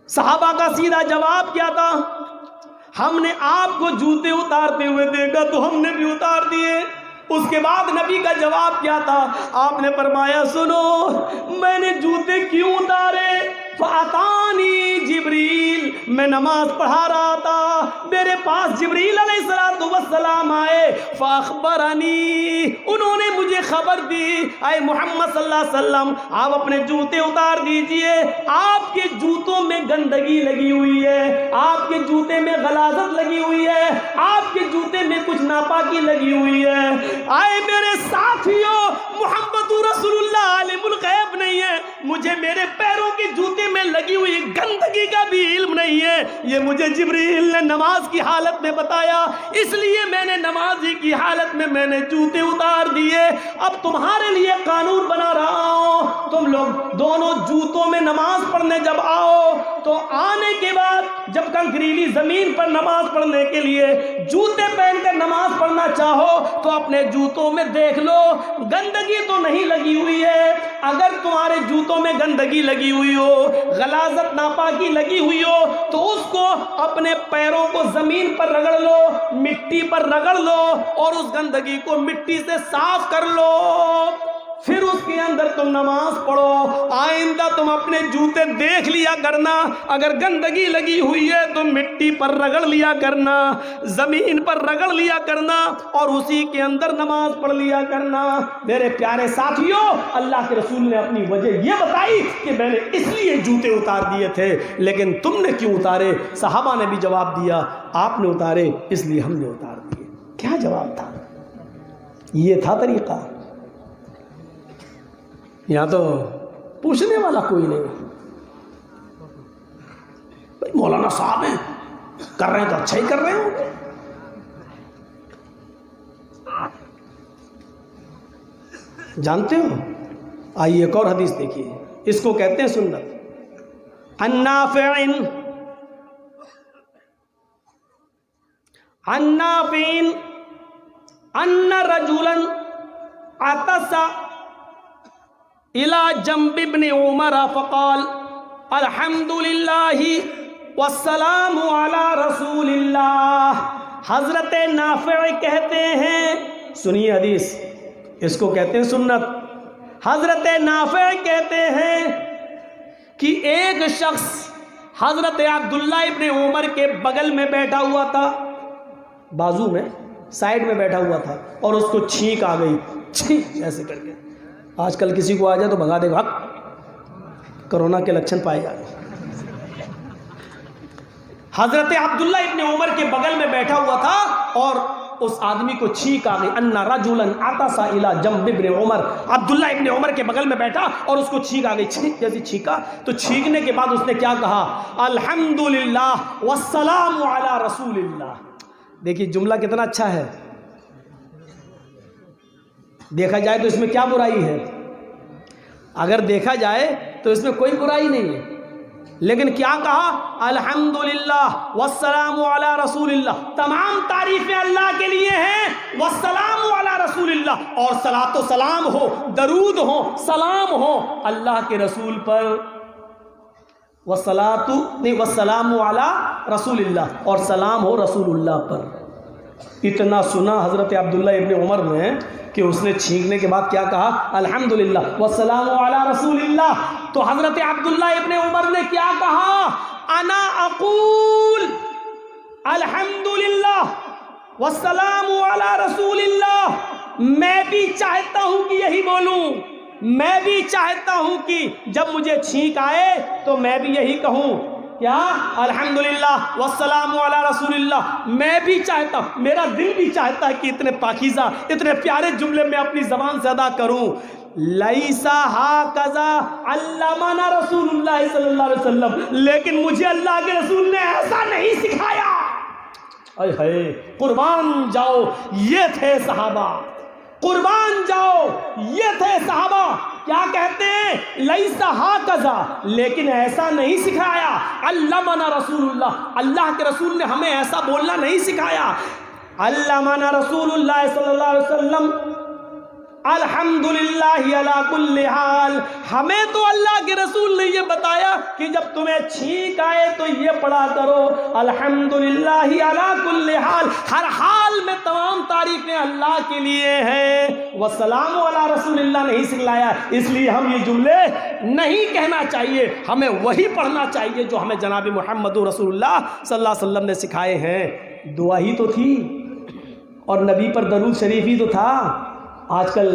صحابہ کا سیدھا جواب کیا تھا، ہم نے آپ کو جوتے اتارتے ہوئے دیکھا تو ہم نے بھی اتار دیے۔ اس کے بعد نبی کا جواب کیا تھا، آپ نے فرمایا سنو میں نے جوتے کیوں اتارے، فَأَتَانِي جبریل، میں نماز پڑھا رہا تھا، میرے پاس جبریل علیہ السلام آئے، فَأَخْبَرَنِي، انہوں نے مجھے خبر دی، اے محمد صلی اللہ علیہ وسلم آپ اپنے جوتے اتار دیجئے، آپ کے جوتوں میں گندگی لگی ہوئی ہے، آپ کے جوتے میں غلاظت لگی ہوئی ہے، آپ کے جوتے میں کچھ ناپاکی لگی ہوئی ہے۔ اے میرے ساتھیوں، محمد رسول اللہ عالم الغیب نہیں ہے، مجھے میرے پیروں کے جوتے میں لگی ہوئی گندگی کا بھی علم نہیں ہے، یہ مجھے جبریل نے نماز کی حالت میں بتایا، اس لیے میں نے نمازی کی حالت میں نے جوتے اتار دیے۔ اب تمہارے لیے قانون بنا رہا ہوں، تم لوگ دونوں جوتوں میں نماز پڑھنے جب آؤ تو آنے کے بعد جب کنکریلی زمین پر نماز پڑھنے کے لیے جوتے پہن کر نماز پڑھنا چاہو تو اپنے جوتوں میں دیکھ لو گندگی تو نہیں لگی ہوئی ہے۔ اگر تمہارے جوتوں میں گندگی لگی ہوئی ہو، غلاظت ناپاکی لگی ہوئی ہو تو اس کو اپنے پیروں کو زمین پر رگڑ لو، مٹی پر رگڑ لو اور اس گندگی کو مٹی سے صاف کر لو، پھر اس کے اندر تم نماز پڑھو۔ آئندہ تم اپنے جوتے دیکھ لیا کرنا، اگر گندگی لگی ہوئی ہے تو مٹی پر رگڑ لیا کرنا، زمین پر رگڑ لیا کرنا اور اسی کے اندر نماز پڑھ لیا کرنا۔ میرے پیارے ساتھیوں، اللہ کے رسول نے اپنی وجہ یہ بتائی کہ میں نے اس لیے جوتے اتار دیے تھے، لیکن تم نے کیوں اتارے؟ صحابہ نے بھی جواب دیا، آپ نے اتارے اس لیے ہم نے اتار دیے۔ کیا جواب تھا؟ یہ تھا طریقہ۔ یہاں تو پوچھنے والا کوئی نہیں. بھائی مولانا صاحب ہیں, کر رہے ہیں تو اچھا ہی کر رہے ہوں گے. جانتے ہو, آئیے ایک اور حدیث دیکھیے, اس کو کہتے ہیں سنت. النافع ان رجلا عطس الى جنب ابن عمر فقال الحمد للہ والسلام علی رسول اللہ. حضرت نافع کہتے ہیں, سنیے حدیث, اس کو کہتے ہیں سنت. حضرت نافع کہتے ہیں کہ ایک شخص حضرت عبداللہ ابن عمر کے بغل میں بیٹھا ہوا تھا, بازو میں سائیڈ میں بیٹھا ہوا تھا, اور اس کو چھینک آ گئی, چھینک ایسے کر کے. آج کل کسی کو آ جائے تو بھگا دے گا, کرونا کے لکشن پائے جائے. حضرت عبداللہ ابن عمر کے بغل میں بیٹھا ہوا تھا اور اس آدمی کو چھینک آ گئی. ان رجلا عطس الی جنب ابن عمر, عبداللہ ابن عمر کے بغل میں بیٹھا اور اس کو چھینک آ گئی. چھینک جیسی چھینکا تو چھینکنے کے بعد اس نے کیا کہا, الحمدللہ والسلام علی رسول اللہ. دیکھیے جملہ کتنا اچھا ہے. دیکھا جائے تو اس میں کیا برائی ہے؟ اگر دیکھا جائے تو اس میں کوئی برائی نہیں ہے, لیکن کیا کہا, الحمدللہ والسلام علی رسول اللہ. تمام تعریفیں اللہ کے لیے ہیں, والسلام علی رسول اللہ, اور صلاۃ و سلام ہو, درود ہو, سلام ہو اللہ کے رسول پر. والسلام علی رسول اللہ, اور سلام ہو رسول اللہ پر. اتنا سنا حضرت عبداللہ ابن عمر نے کہ اس نے چھینکنے کے بعد کیا کہا, الحمدللہ والسلام علی رسول اللہ. تو حضرت عبداللہ ابن عمر نے کیا کہا, انا اقول الحمدللہ والسلام علی رسول اللہ. میں بھی چاہتا ہوں کہ یہی بولوں, میں بھی چاہتا ہوں کہ جب مجھے چھینک آئے تو میں بھی یہی کہوں, کیا, الحمدللہ والسلام علی رسول اللہ. میں بھی چاہتا ہوں, میرا دل بھی چاہتا ہے کہ اتنے پاکیزہ, اتنے پیارے جملے میں اپنی زبان سے ادا کروں. لیسا ہاکذا علمنا رسول اللہ صلی اللہ علیہ وسلم, لیکن مجھے اللہ کے رسول نے ایسا نہیں سکھایا. اے ہائے, قربان جاؤ یہ تھے صحابہ, قربان جاؤ یہ تھے صحابہ. کیا کہتے ہیں, لیسا ہاکذا, لیکن ایسا نہیں سکھایا. علمنا رسول اللہ, اللہ کے رسول نے ہمیں ایسا بولنا نہیں سکھایا. علمنا رسول اللہ صلی اللہ علیہ وسلم الحمدللہ علی کل حال. ہمیں تو اللہ کے رسول نے یہ بتایا کہ جب تمہیں چھینک آئے تو یہ پڑھا کرو, الحمدللہ علی کل حال, ہر حال میں تمام تعریفیں اللہ کے لیے ہیں. والسلام علی رسول اللہ نہیں سکھلایا, اس لیے ہم یہ جملے نہیں کہنا چاہیے, ہمیں وہی پڑھنا چاہیے جو ہمیں جناب محمد رسول اللہ صلی اللہ علیہ وسلم نے سکھائے ہیں. دعا ہی تو تھی اور نبی پر درود شریف ہی تو تھا. آج کل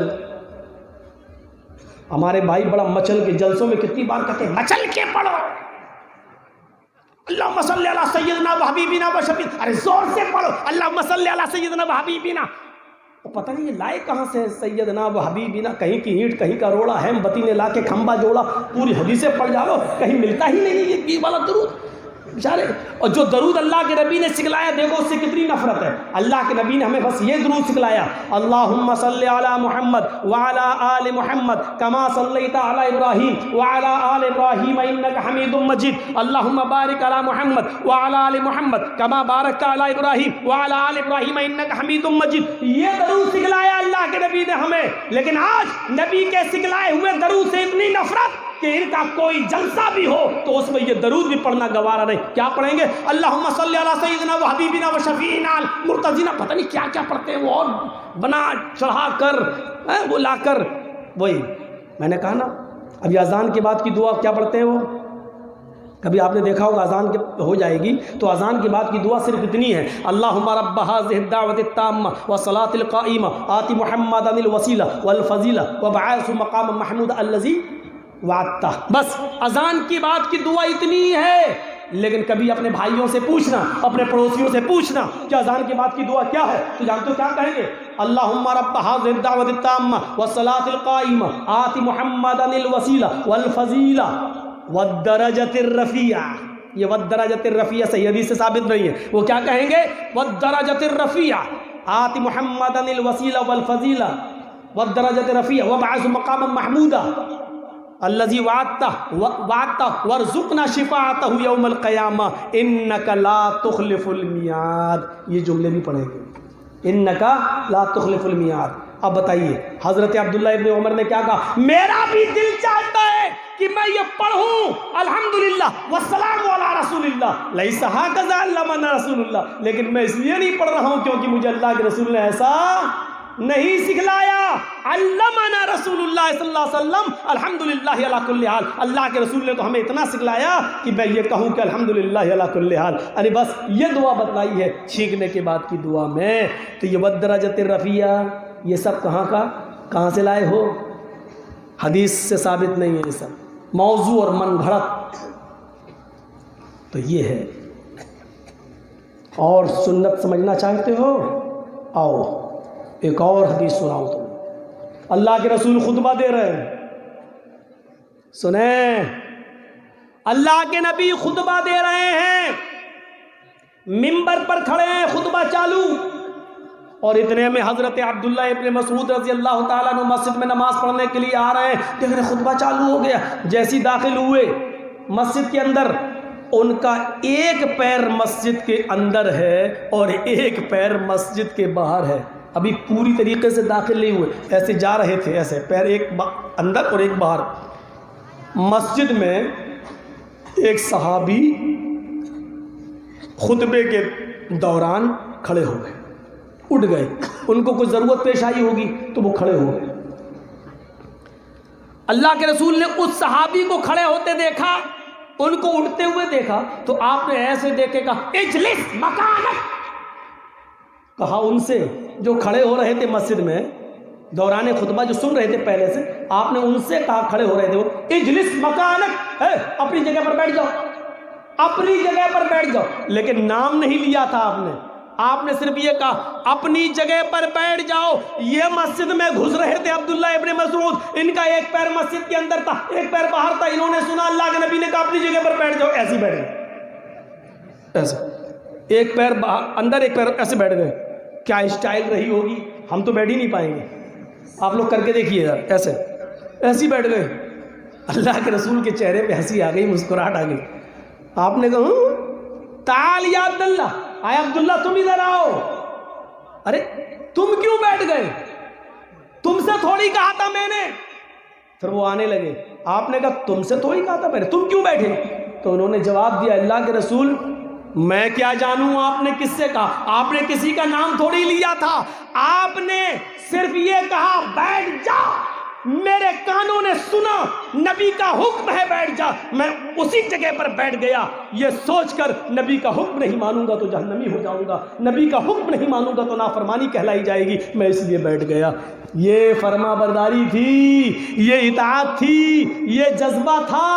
ہمارے بھائی بڑا مچل کے جلسوں میں کتنی بار کہتے ہیں مچل کے پڑھو, اللہم صلی علی سیدنا و حبیبنا و شفیع. ارے زور سے پڑھو, اللہم صلی علی سیدنا و حبیبنا. پتہ نہیں یہ لائے کہاں سے سیدنا و حبیبنا, کہیں کی اینٹ کہیں کا روڑا, ہم بتی نے لا کے کھمبا جوڑا, پوری حدیثیں پڑھ جاؤ, کہیں ملتا ہی نہیں یہ والا درود بیچارے. اور جو درود اللہ کے نبی نے سکھلایا, دیکھو اس سے کتنی نفرت ہے. اللہ کے نبی نے ہمیں بس یہ درود سکھلایا, اللہم صلی علی محمد وعلی آل محمد کما صلیت علی ابراہیم وعلی آل ابراہیم انک حمید مجید, اللہم بارک علی محمد وعلی آل محمد کما بارکت علی ابراہیم وعلی آل ابراہیم انک حمید مجید. یہ درود سکھلایا اللہ کے نبی نے ہمیں, لیکن آج نبی کے سکھلائے ہوئے درود سے اتنی نفرت کہ ان کا کوئی جلسہ بھی ہو تو اس میں یہ درود بھی پڑھنا گوارا نہیں. کیا پڑھیں گے, اللہم صلی علی سیدنا و حبیبنا و شفیعنا مرتضینا, پتہ نہیں کیا کیا پڑھتے ہیں وہ, اور بنا چڑھا کر وہ لا کر. وہی میں نے کہا نا, ابھی اذان کے بعد کی دعا کیا پڑھتے ہیں وہ, کبھی آپ نے دیکھا ہوگا اذان ہو جائے گی تو اذان کے بعد کی دعا صرف اتنی ہے, اللہم رب هذه الدعوة التامة والصلاة القائمة آت محمدا الوسیلہ والفضیلہ وابعثہ مقاما محمودا الذی وعدتہ. بس اذان کی بات کی دعا اتنی ہے, لیکن کبھی اپنے بھائیوں سے پوچھنا، اپنے پڑوسیوں سے پوچھنا کہ اذان کے بعد کی دعا کیا ہے، تو جانتے ہو کیا کہیں گے؟ اللہم رب هذه الدعوة التامة والصلاة القائمة آت محمدا الوسیلہ والفضیلہ والدرجة الرفیعہ۔ یہ والدرجة الرفیعہ صحیح حدیث سے ثابت نہیں ہے، وہ کیا کہیں گے؟ والدرجة الرفیعہ آت محمدا الوسیلہ والفضیلہ والدرجة الرفیعہ وابعث مقاما محمودا الذي وعدته وارزقنا شفاعته يوم القیامہ انك لا تخلف الميعاد۔ یہ جملے بھی پڑھیں گے، انك لا تخلف الميعاد۔ اب بتائیے حضرت عبداللہ ابن عمر نے کیا کہا؟ میرا بھی دل چاہتا ہے کہ میں یہ پڑھوں الحمدللہ والسلام علی رسول اللہ لیس ہکذا علمنا رسول اللہ، لیکن میں اس لیے نہیں پڑھ رہا ہوں کیونکہ مجھے اللہ کے رسول نے ایسا نہیں سکھلایا۔ علمنا رسول اللہ صلی اللہ علیہ وسلم الحمدللہ علی کل حال، اللہ کے رسول نے تو ہمیں اتنا سکھلایا کہ میں یہ کہوں کہ الحمدللہ علی کل حال، یعنی بس یہ دعا بتلائی ہے چھینکنے کے بعد کی دعا میں۔ تو یہ والدرجۃ الرفیعہ یہ سب کہاں سے لائے ہو؟ حدیث سے ثابت نہیں ہے، یہ سب موضوع اور من گھڑت۔ تو یہ ہے، اور سنت سمجھنا چاہتے ہو؟ آؤ ایک اور حدیث سناؤ تم، اللہ کے رسول خطبہ دے رہے ہیں، سنیں، اللہ کے نبی خطبہ دے رہے ہیں، منبر پر کھڑے ہیں، خطبہ چالو، اور اتنے میں حضرت عبداللہ ابن مسعود رضی اللہ تعالیٰ عنہ مسجد میں نماز پڑھنے کے لیے آ رہے ہیں، دیکھ رہے خطبہ چالو ہو گیا، جیسی داخل ہوئے مسجد کے اندر، ان کا ایک پیر مسجد کے اندر ہے اور ایک پیر مسجد کے باہر ہے، ابھی پوری طریقے سے داخل نہیں ہوئے، ایسے جا رہے تھے، ایسے پیر ایک اندر اور ایک باہر۔ مسجد میں ایک صحابی خطبے کے دوران کھڑے ہو گئے، اٹھ گئے، ان کو کوئی ضرورت پیش آئی ہوگی تو وہ کھڑے ہو گئے۔ اللہ کے رسول نے اس صحابی کو کھڑے ہوتے دیکھا، ان کو اٹھتے ہوئے دیکھا، تو آپ نے ایسے دیکھے کہا اجلس مکانک، کہا ان سے جو کھڑے ہو رہے تھے مسجد میں دوران خطبہ، جو سن رہے تھے پہلے سے، آپ نے ان سے کہا، کھڑے ہو رہے تھے وہ، اجلس مکانک، اپنی جگہ پر بیٹھ جاؤ، اپنی جگہ پر بیٹھ جاؤ، لیکن نام نہیں لیا تھا آپ نے صرف یہ کہا اپنی جگہ پر بیٹھ جاؤ۔ یہ مسجد میں گھس رہے تھے عبداللہ ابن مسعود، ان کا ایک پیر مسجد کے اندر تھا، ایک پیر باہر تھا، انہوں نے سنا اللہ کے نبی نے کہا اپنی جگہ پر بیٹھ جاؤ، ایسے بیٹھ گئے، ایسے ایک پیر اندر ایک پیر ایسے بیٹھ گئے۔ کیا اسٹائل رہی ہوگی، ہم تو بیٹھ ہی نہیں پائیں گے، آپ لوگ کر کے دیکھیے گا، ایسے ایسے بیٹھ گئے۔ اللہ کے رسول کے چہرے پہ ہنسی آ گئی، مسکراہٹ آ گئی۔ آپ نے کہا تعال یا عبداللہ، آئے عبداللہ تم ادھر آؤ۔ ارے تم کیوں بیٹھ گئے، تم سے تھوڑی کہا تھا میں نے۔ پھر وہ آنے لگے، آپ نے کہا تم سے تھوڑی کہا تھا میں نے، تم کیوں بیٹھے؟ تو انہوں نے جواب دیا اللہ کے رسول میں کیا جانوں آپ نے کس سے کہا، آپ نے کسی کا نام تھوڑی لیا تھا، آپ نے صرف یہ کہا بیٹھ جا، میرے کانوں نے سنا نبی کا حکم ہے بیٹھ جا، میں اسی جگہ پر بیٹھ گیا، یہ سوچ کر نبی کا حکم نہیں مانوں گا تو جہنمی ہو جاؤں گا، نبی کا حکم نہیں مانوں گا تو نافرمانی کہلائی جائے گی، میں اس لیے بیٹھ گیا۔ یہ فرما برداری تھی، یہ اطاعت تھی، یہ جذبہ تھا۔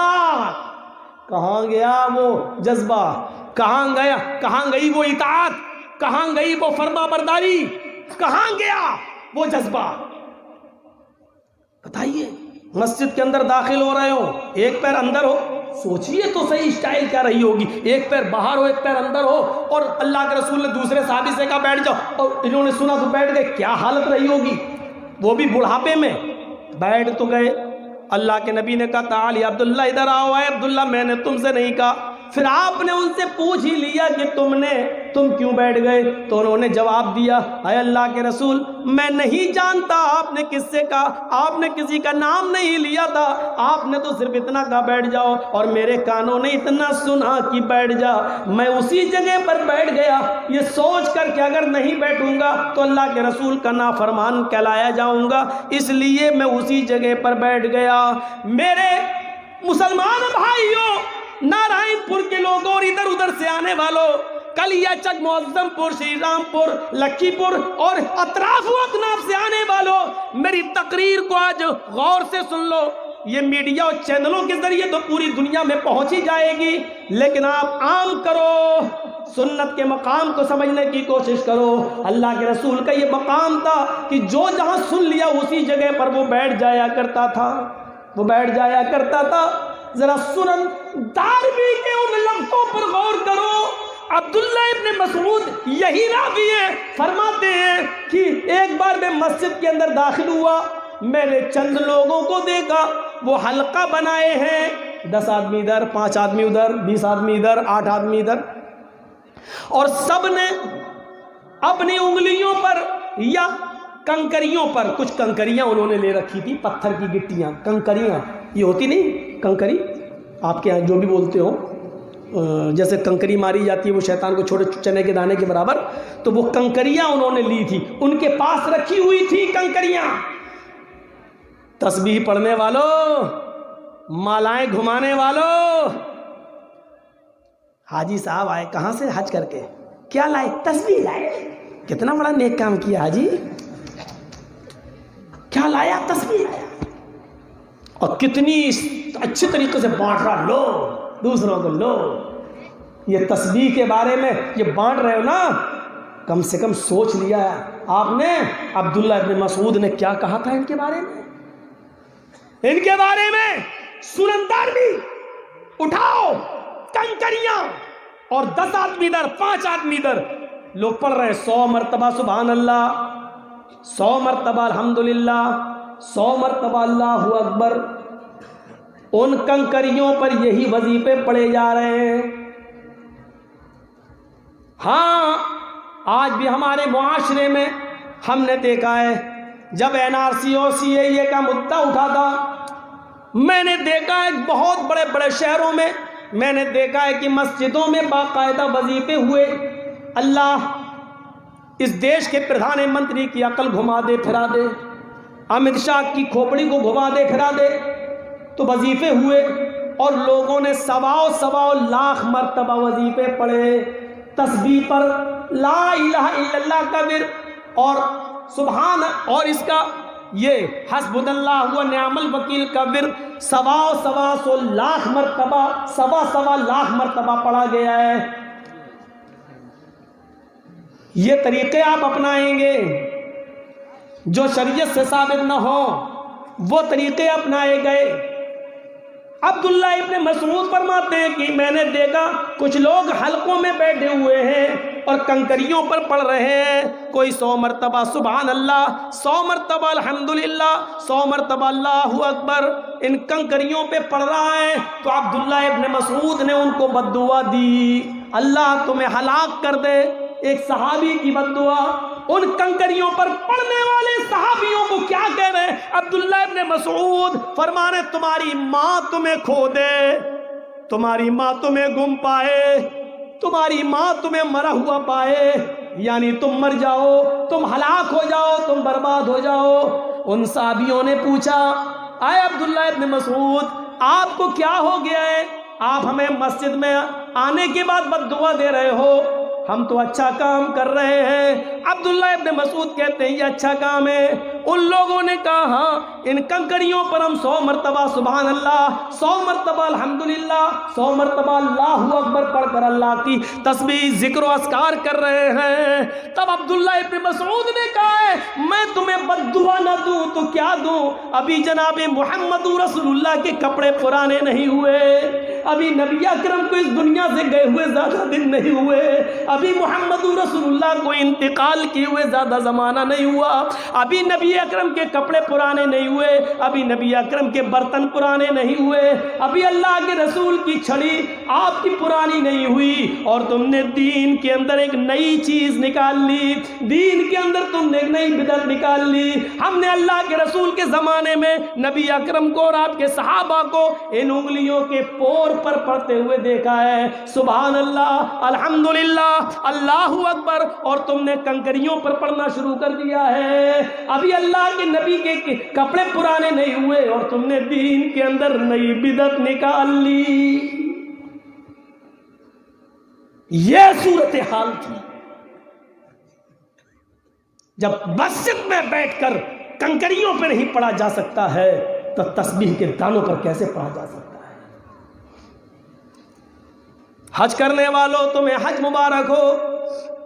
کہاں گیا وہ جذبہ، کہاں گیا، کہاں گئی وہ اطاعت، کہاں گئی وہ فرما برداری، کہاں گیا وہ جذبہ؟ بتائیے، مسجد کے اندر داخل ہو رہے ہو، ایک پیر اندر ہو، سوچئے تو صحیح اسٹائل کیا رہی ہوگی، ایک پیر باہر ہو ایک پیر اندر ہو، اور اللہ کے رسول نے دوسرے صحابی سے کہا بیٹھ جاؤ، اور انہوں نے سنا تو بیٹھ گئے، کیا حالت رہی ہوگی، وہ بھی بڑھاپے میں۔ بیٹھ تو گئے، اللہ کے نبی نے کہا تعال یا عبداللہ ادھر آؤ، اے عبداللہ میں نے تم سے نہیں کہا۔ پھر آپ نے ان سے پوچھ ہی لیا کہ تم کیوں بیٹھ گئے؟ تو انہوں نے جواب دیا اے اللہ کے رسول میں نہیں جانتا آپ نے کس سے کہا، آپ نے کسی کا نام نہیں لیا تھا، آپ نے تو صرف اتنا کہا بیٹھ جاؤ، اور میرے کانوں نے اتنا سنا کہ بیٹھ جا، میں اسی جگہ پر بیٹھ گیا، یہ سوچ کر کہ اگر نہیں بیٹھوں گا تو اللہ کے رسول کا نافرمان کہلایا جاؤں گا، اس لیے میں اسی جگہ پر بیٹھ گیا۔ میرے مسلمان بھائیوں، نارائن پور کے لوگوں اور ادھر ادھر سے آنے والوں، کلیا چک، معظم پور، شری رام پور، لکھی پور اور اطراف و اکناف سے آنے والوں، میری تقریر کو آج غور سے سن لو۔ یہ میڈیا اور چینلوں کے ذریعے تو پوری دنیا میں پہنچی جائے گی، لیکن آپ عام کرو، سنت کے مقام کو سمجھنے کی کوشش کرو۔ اللہ کے رسول کا یہ مقام تھا کہ جو جہاں سن لیا اسی جگہ پر وہ بیٹھ جایا کرتا تھا، وہ بیٹھ جایا کرتا تھا۔ ذرا سنن دارمی کے ان لفظوں پر غور کرو۔ عبداللہ ابن مسعود یہی راوی ہے، فرماتے ہیں کہ ایک بار میں مسجد کے اندر داخل ہوا، میں نے چند لوگوں کو دیکھا، وہ حلقہ بنائے ہیں، 10 آدمی ادھر، 5 آدمی ادھر، 20 آدمی ادھر، 8 آدمی ادھر، اور سب نے اپنی انگلیوں پر یا کنکریوں پر، کچھ کنکریاں انہوں نے لے رکھی تھی، پتھر کی گٹیاں، کنکریاں یہ ہوتی نہیں کنکری، آپ کے یہاں جو بھی بولتے ہو، جیسے کنکری ماری جاتی ہے وہ شیطان کو چھوٹے چنے کے دانے کے برابر، تو وہ کنکریاں انہوں نے لی تھی، ان کے پاس رکھی ہوئی تھی کنکریاں۔ تسبیح پڑھنے والوں، مالائیں گھمانے والوں، حاجی صاحب آئے کہاں سے حج کر کے، کیا لائے؟ تسبیح لائے۔ کتنا بڑا نیک کام کیا حاجی، کیا لایا؟ تسبیح لایا، اور کتنی اچھی طریقے سے بانٹ رہا، لو دوسروں کو لو۔ یہ تسبیح کے بارے میں یہ بانٹ رہے ہو نا، کم سے کم سوچ لیا آپ نے عبداللہ ابن مسعود نے کیا کہا تھا ان کے بارے میں، ان کے بارے میں؟ سنندار بھی اٹھاؤ کنکریاں، اور 10 آدمی ادھر، 5 آدمی ادھر، لوگ پڑھ رہے 100 مرتبہ سبحان اللہ، 100 مرتبہ الحمدللہ، 100 مرتبہ اللہ اکبر۔ ان کنکریوں پر یہی وظیفے پڑھے جا رہے ہیں۔ ہاں آج بھی ہمارے معاشرے میں ہم نے دیکھا ہے، جب NRC اور CAA کا مدعا اٹھا تھا، میں نے دیکھا ہے بہت بڑے بڑے شہروں میں، میں نے دیکھا ہے کہ مسجدوں میں باقاعدہ وظیفے ہوئے۔ اللہ اس دیش کے پردھان منتری کی عقل گھما دے پھرا دے، امت شاہ کی کھوپڑی کو گھما دے پھرا دے، تو وظیفے ہوئے اور لوگوں نے 1.25 لاکھ مرتبہ وظیفے پڑھے، تسبیح پر، لا الہ الا اللہ کا ورد، اور سبحان، اور اس کا یہ حسبنا اللہ و نعم الوکیل کا ورد 1.25 لاکھ مرتبہ، 1.25 لاکھ مرتبہ پڑھا گیا ہے۔ یہ طریقے آپ اپنائیں گے جو شریعت سے ثابت نہ ہو، وہ طریقے اپنائے گئے۔ عبداللہ ابن مسعود فرماتے ہیں کہ میں نے دیکھا کچھ لوگ حلقوں میں بیٹھے ہوئے ہیں اور کنکریوں پر پڑھ رہے ہیں، کوئی 100 مرتبہ سبحان اللہ، 100 مرتبہ الحمدللہ، 100 مرتبہ اللہ اکبر، ان کنکریوں پہ پڑھ رہا ہے۔ تو عبداللہ ابن مسعود نے ان کو بد دعا دی، اللہ تمہیں ہلاک کر دے۔ ایک صحابی کی بد دعا، ان کنکریوں پر پڑھنے والے صحابیوں کو کیا کہہ رہے ہیں؟ عبداللہ ابن مسعود فرمانے تمہاری ماں تمہیں کھو دے، تمہاری ماں تمہیں گم پائے، تمہاری ماں تمہیں مرا ہوا پائے، یعنی تم مر جاؤ، تم ہلاک ہو جاؤ، تم برباد ہو جاؤ۔ ان صحابیوں نے پوچھا، اے عبداللہ ابن مسعود آپ کو کیا ہو گیا ہے؟ آپ ہمیں مسجد میں آنے کے بعد بد دعا دے رہے ہو، ہم تو اچھا کام کر رہے ہیں۔ عبداللہ ابن مسعود کہتے ہیں یہ اچھا کام ہے۔ ان لوگوں نے کہا ہاں، ان کنکریوں پر ہم 100 مرتبہ سبحان اللہ، 100 مرتبہ الحمدللہ، 100 مرتبہ اللہ اکبر پڑھ کر اللہ کی تسبیح ذکر و اذکار کر رہے ہیں۔ تب عبداللہ ابن مسعود نے کہا ہے میں تمہیں بد دعا نہ دوں تو کیا دوں؟ ابھی جناب محمد رسول اللہ کے کپڑے پرانے نہیں ہوئے، ابھی نبی اکرم کو اس دنیا سے گئے ہوئے زیادہ دن نہیں ہوئے، ابھی محمد رسول اللہ کو انتقال کیے ہوئے زیادہ زمانہ نہیں ہوا، ابھی نبی اکرم کے کپڑے پرانے نہیں ہوئے، ابھی نبی اکرم کے برتن پرانے نہیں ہوئے، ابھی اللہ کے رسول کی چھڑی آپ کی پرانی نہیں ہوئی، اور تم نے دین کے اندر ایک نئی چیز نکال لی، دین کے اندر تم نے ایک نئی بدعت نکال لی۔ ہم نے اللہ کے رسول کے زمانے میں نبی اکرم کو اور آپ کے صحابہ کو ان انگلیوں کے پور پر پڑھتے ہوئے دیکھا ہے، سبحان اللہ، الحمدللہ، اللہ اکبر، اور تم نے کنکریوں پر پڑھنا شروع کر دیا ہے۔ ابھی اللہ کے نبی کے کپڑے پرانے نہیں ہوئے اور تم نے دین کے اندر نئی بدعت نکال لی۔ یہ صورتحال تھی جب مسجد میں بیٹھ کر کنکریوں پہ نہیں پڑھا جا سکتا ہے تو تسبیح کے دانوں پر کیسے پڑھا جا سکتا ہے؟ حج کرنے والوں تمہیں حج مبارک ہو،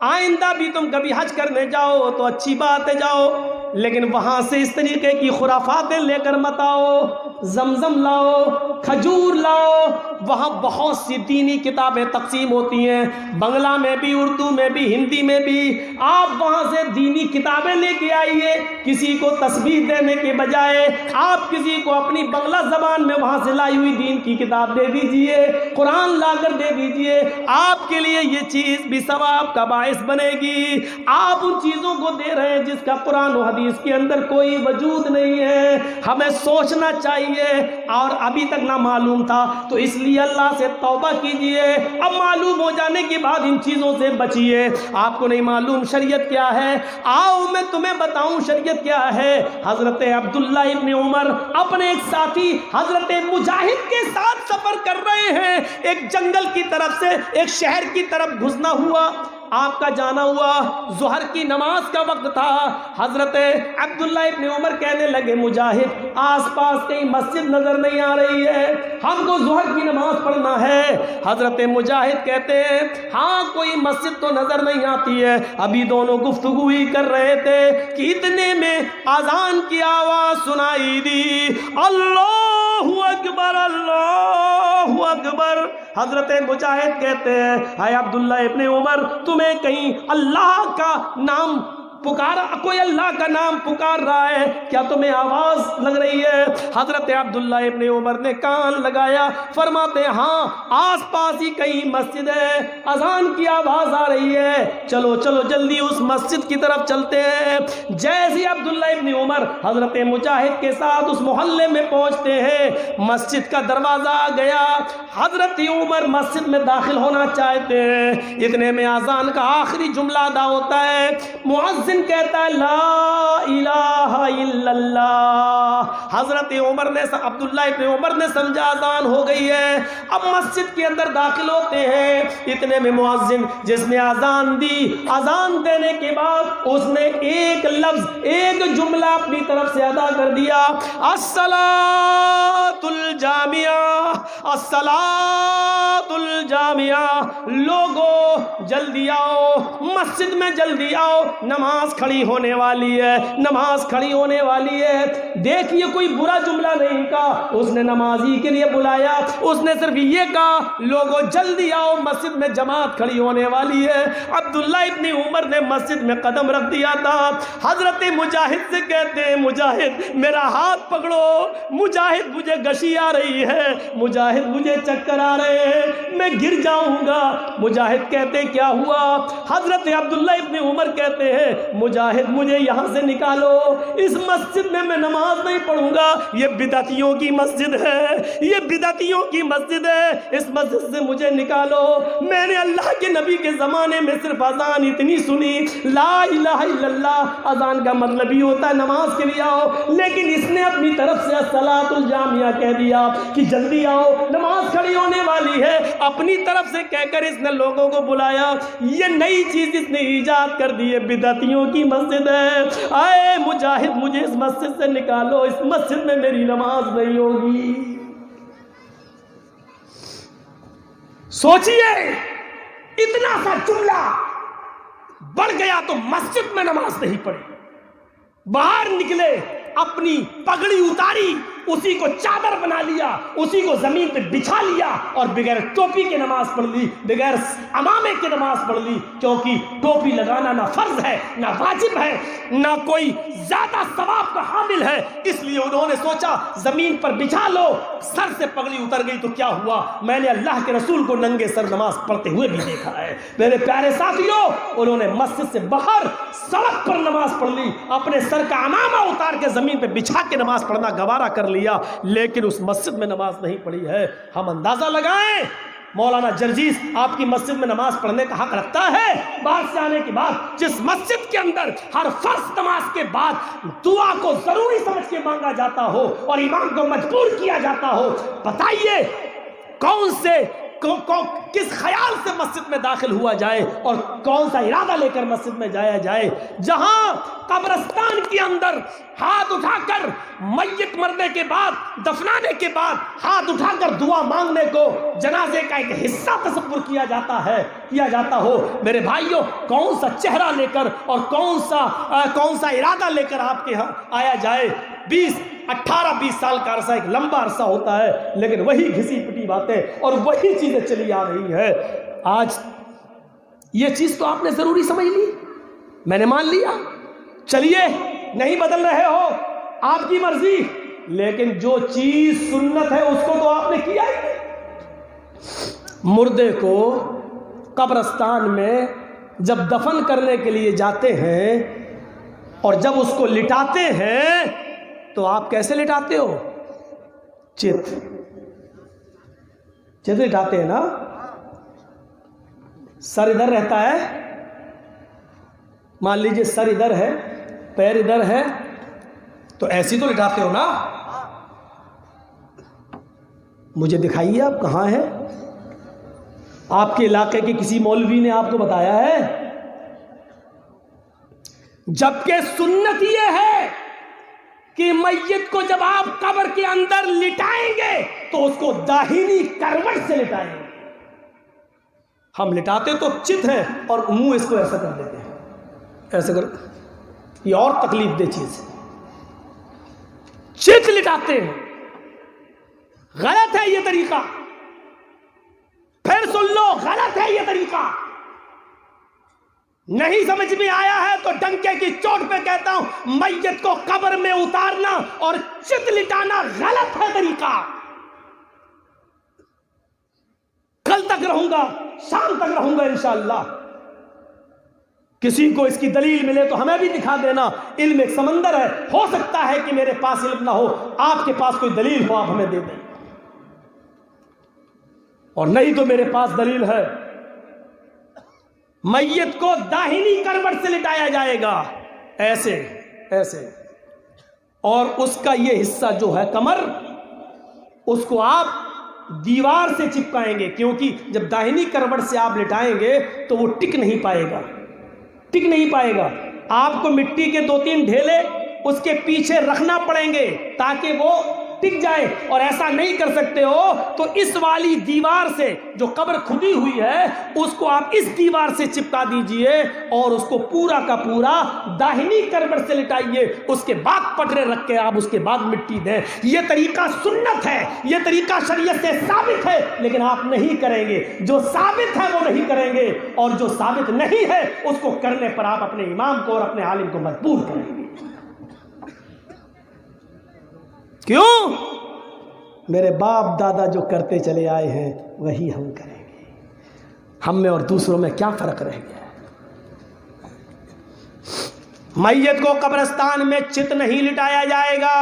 آئندہ بھی تم کبھی حج کرنے جاؤ تو اچھی بات ہے جاؤ، لیکن وہاں سے اس طریقے کی خرافاتیں لے کر مت آؤ۔ زمزم لاؤ، کھجور لاؤ، وہاں بہت سی دینی کتابیں تقسیم ہوتی ہیں، بنگلہ میں بھی، اردو میں بھی، ہندی میں بھی۔ آپ وہاں سے دینی کتابیں لے کے آئیے، کسی کو تسبیح دینے کے بجائے آپ کسی کو اپنی بنگلہ زبان میں وہاں سے لائی ہوئی دین کی کتاب دے دیجئے، قرآن لا کر دے دیجئے، آپ کے لیے یہ چیز بھی ثواب کا باعث بنے گی۔ آپ ان چیزوں کو دے رہے ہیں جس کا قرآن و حدیث کے اندر کوئی وجود نہیں ہے۔ ہمیں سوچنا چاہیے، اور ابھی تک نہ معلوم تھا تو اس لیے اللہ سے توبہ کیجئے، اب معلوم ہو جانے کے بعد ان چیزوں سے بچیے۔ آپ کو نہیں معلوم شریعت کیا ہے، آؤ میں تمہیں بتاؤں شریعت کیا ہے۔ حضرت عبداللہ ابن عمر اپنے ایک ساتھی حضرت مجاہد کے ساتھ سفر کر رہے ہیں، ایک جنگل کی طرف سے ایک شہر کی طرف گھسنا ہوا، آپ کا جانا ہوا، ظہر کی نماز کا وقت تھا۔ حضرت عبداللہ ابن عمر کہنے لگے مجاہد آس پاس کہیں مسجد نظر نہیں آ رہی ہے، ہم کو ظہر کی نماز پڑھنا ہے۔ حضرت مجاہد کہتے ہیں ہاں کوئی مسجد تو نظر نہیں آتی ہے۔ ابھی دونوں گفتگو ہی کر رہے تھے کہ اتنے میں اذان کی آواز سنائی دی، اللہ اکبر اللہ اکبر۔ حضرت مجاہد کہتے ہیں اے عبداللہ ابن عمر تمہیں کہیں اللہ کا نام پکارا، کوئی اللہ کا نام پکار رہا ہے کیا؟ تمہیں آواز لگ رہی ہے؟ حضرت عبداللہ ابن عمر نے کان لگایا، فرماتے ہیں ہاں آس پاس ہی کہیں مسجد ہے، اذان کی آواز آ رہی ہے، چلو چلو جلدی اس مسجد کی طرف چلتے ہیں۔ جیسے عبداللہ ابن عمر حضرت مجاہد کے ساتھ اس محلے میں پہنچتے ہیں، مسجد کا دروازہ آ گیا، حضرت عمر مسجد میں داخل ہونا چاہتے ہیں، اتنے میں اذان کا آخری جملہ ادا ہوتا ہے، مؤذن کہتا ہے لا الہ الا اللہ۔ حضرت عمر نے عبداللہ ابن عمر نے سمجھا اذان ہو گئی ہے، اب مسجد کے اندر داخل ہوتے ہیں، اتنے میں مؤذن جس نے اذان دی، اذان دینے کے بعد اس نے ایک لفظ ایک جملہ اپنی طرف سے ادا کر دیا، الصلاۃ الجامعہ الصلاۃ الجامعہ، لوگوں جلدی آؤ مسجد میں، جلدی آؤ نماز کھڑی ہونے والی ہے، نماز کھڑی ہونے والی ہے۔ دیکھیے کوئی برا جملہ نہیں کہا، اس نے نمازی کے لیے بلایا، اس نے صرف یہ کہا لوگوں جلدی آؤ مسجد میں جماعت کھڑی ہونے والی ہے۔ عبداللہ ابن عمر نے مسجد میں قدم رکھ دیا تھا، حضرت مجاہد سے کہتے ہیں مجاہد میرا ہاتھ پکڑو، مجاہد مجھے گشی آ رہی ہے، مجاہد مجھے چکر آ رہے ہیں، میں گر جاؤں گا۔ مجاہد کہتے کیا ہوا؟ حضرت عبداللہ ابن عمر کہتے ہیں مجاہد مجھے یہاں سے نکالو، اس مسجد میں نماز نہیں پڑھوں گا، یہ بدعتیوں کی مسجد ہے، یہ بدعتیوں کی مسجد ہے، اس مسجد سے مجھے نکالو۔ میں نے اللہ کے نبی کے زمانے میں صرف اذان اتنی سنی، لا الہ الا اللہ، اذان کا مطلب ہی ہوتا ہے نماز کے لیے آؤ، لیکن اس نے اپنی طرف سے الصلاۃ الجامعہ کہہ دیا کہ جلدی آؤ نماز کھڑی ہونے والی ہے، اپنی طرف سے کہہ کر اس نے لوگوں کو بلایا۔ یہ نئی چیز اس نے ایجاد کر دی ہے، بدعتیوں کی مسجد ہے، اے مجاہد مجھے اس مسجد سے نکالو، اس مسجد میں میری نماز نہیں ہوگی۔ سوچئے اتنا سا جملہ بڑھ گیا تو مسجد میں نماز نہیں پڑھی، باہر نکلے اپنی پگڑی اتاری، اسی کو چادر بنا لیا، اسی کو زمین پہ بچھا لیا اور بغیر ٹوپی کے نماز پڑھ لی، بغیر امامے کے نماز پڑھ لی، کیونکہ ٹوپی لگانا نہ فرض ہے نہ واجب ہے نہ کوئی زیادہ ثواب کا حامل ہے، اس لیے انہوں نے سوچا زمین پر بچھا لو، سر سے پگڑی اتر گئی تو کیا ہوا؟ میں نے اللہ کے رسول کو ننگے سر نماز پڑھتے ہوئے بھی دیکھا ہے۔ میرے پیارے ساتھیوں، انہوں نے مسجد سے باہر سڑک پر نماز پڑھ لی، اپنے سر کا امامہ اتار کے زمین پہ بچھا کے نماز پڑھنا گوارا کر لیا، لیکن اس مسجد میں نماز نہیں پڑھی ہے۔ ہم اندازہ لگائیں مولانا جرجیس آپ کی مسجد میں نماز پڑھنے کا حق رکھتا ہے؟ باہر سے آنے کے بعد جس مسجد کے اندر ہر فرض نماز کے بعد دعا کو ضروری سمجھ کے مانگا جاتا ہو اور امام کو مجبور کیا جاتا ہو، بتائیے کون سے کس خیال سے مسجد میں داخل ہوا جائے اور کون سا ارادہ لے کر مسجد میں جایا جائے، جہاں قبرستان کے اندر ہاتھ اٹھا کر میت مرنے کے بعد، دفنانے کے بعد ہاتھ اٹھا کر دعا مانگنے کو جنازے کا ایک حصہ تصور کیا جاتا ہو، میرے بھائیوں کون سا چہرہ لے کر اور کون سا ارادہ لے کر آپ کے ہاں آیا جائے؟ 18-20 سال کا عرصہ ایک لمبا عرصہ ہوتا ہے، لیکن وہی گھسی پٹی باتیں اور وہی چیزیں چلی آ رہی ہیں۔ آج یہ چیز تو آپ نے ضروری سمجھ لی، میں نے مان لیا، چلیے نہیں بدل رہے ہو آپ کی مرضی، لیکن جو چیز سنت ہے اس کو تو آپ نے کیا ہی نہیں۔ مردے کو قبرستان میں جب دفن کرنے کے لیے جاتے ہیں اور جب اس کو لٹاتے ہیں تو آپ کیسے لٹاتے ہو؟ چت لٹاتے ہیں نا، سر ادھر رہتا ہے، مان لیجئے سر ادھر ہے، پیر ادھر ہے، تو ایسی تو لٹاتے ہو نا۔ مجھے دکھائیے آپ کہاں ہیں، آپ کے علاقے کے کسی مولوی نے آپ کو بتایا ہے؟ جبکہ سنت یہ ہے کہ میت کو جب آپ قبر کے اندر لٹائیں گے تو اس کو داہنی کروٹ سے لٹائیں گے۔ ہم لٹاتے تو چت ہیں اور منہ اس کو ایسا کر دیتے ہیں، ایسا کر، یہ اور تکلیف دہ چیز ہے۔ چت لٹاتے ہیں، غلط ہے یہ طریقہ، پھر سن لو غلط ہے یہ طریقہ۔ نہیں سمجھ میں آیا ہے تو ڈنکے کی چوٹ پہ کہتا ہوں، میت کو قبر میں اتارنا اور چت لٹانا غلط ہے طریقہ۔ کل تک رہوں گا، شام تک رہوں گا انشاءاللہ، کسی کو اس کی دلیل ملے تو ہمیں بھی دکھا دینا۔ علم ایک سمندر ہے، ہو سکتا ہے کہ میرے پاس علم نہ ہو، آپ کے پاس کوئی دلیل ہو آپ ہمیں دے دیں، اور نہیں تو میرے پاس دلیل ہے۔ میت کو داہنی کروٹ سے لٹایا جائے گا، ایسے ایسے، اور اس کا یہ حصہ جو ہے کمر، اس کو آپ دیوار سے چپکائیں گے، کیونکہ جب داہنی کروٹ سے آپ لٹائیں گے تو وہ ٹک نہیں پائے گا۔ آپ کو مٹی کے 2-3 ڈھیلے اس کے پیچھے رکھنا پڑیں گے تاکہ وہ ٹک جائے، اور ایسا نہیں کر سکتے ہو تو اس والی دیوار سے جو قبر کھدی ہوئی ہے اس کو آپ اس دیوار سے چپکا دیجئے اور اس کو پورا کا پورا داہنی کروٹ سے لٹائیے، اس کے بعد پٹرے رکھ کے آپ اس کے بعد مٹی دیں۔ یہ طریقہ سنت ہے، یہ طریقہ شریعت سے ثابت ہے، لیکن آپ نہیں کریں گے۔ جو ثابت ہے وہ نہیں کریں گے، اور جو ثابت نہیں ہے اس کو کرنے پر آپ اپنے امام کو اور اپنے عالم کو مجبور کریں گے۔ کیوں؟ میرے باپ دادا جو کرتے چلے آئے ہیں وہی ہم کریں گے، ہم میں اور دوسروں میں کیا فرق رہ گیا ہے؟ میت کو قبرستان میں چت نہیں لٹایا جائے گا،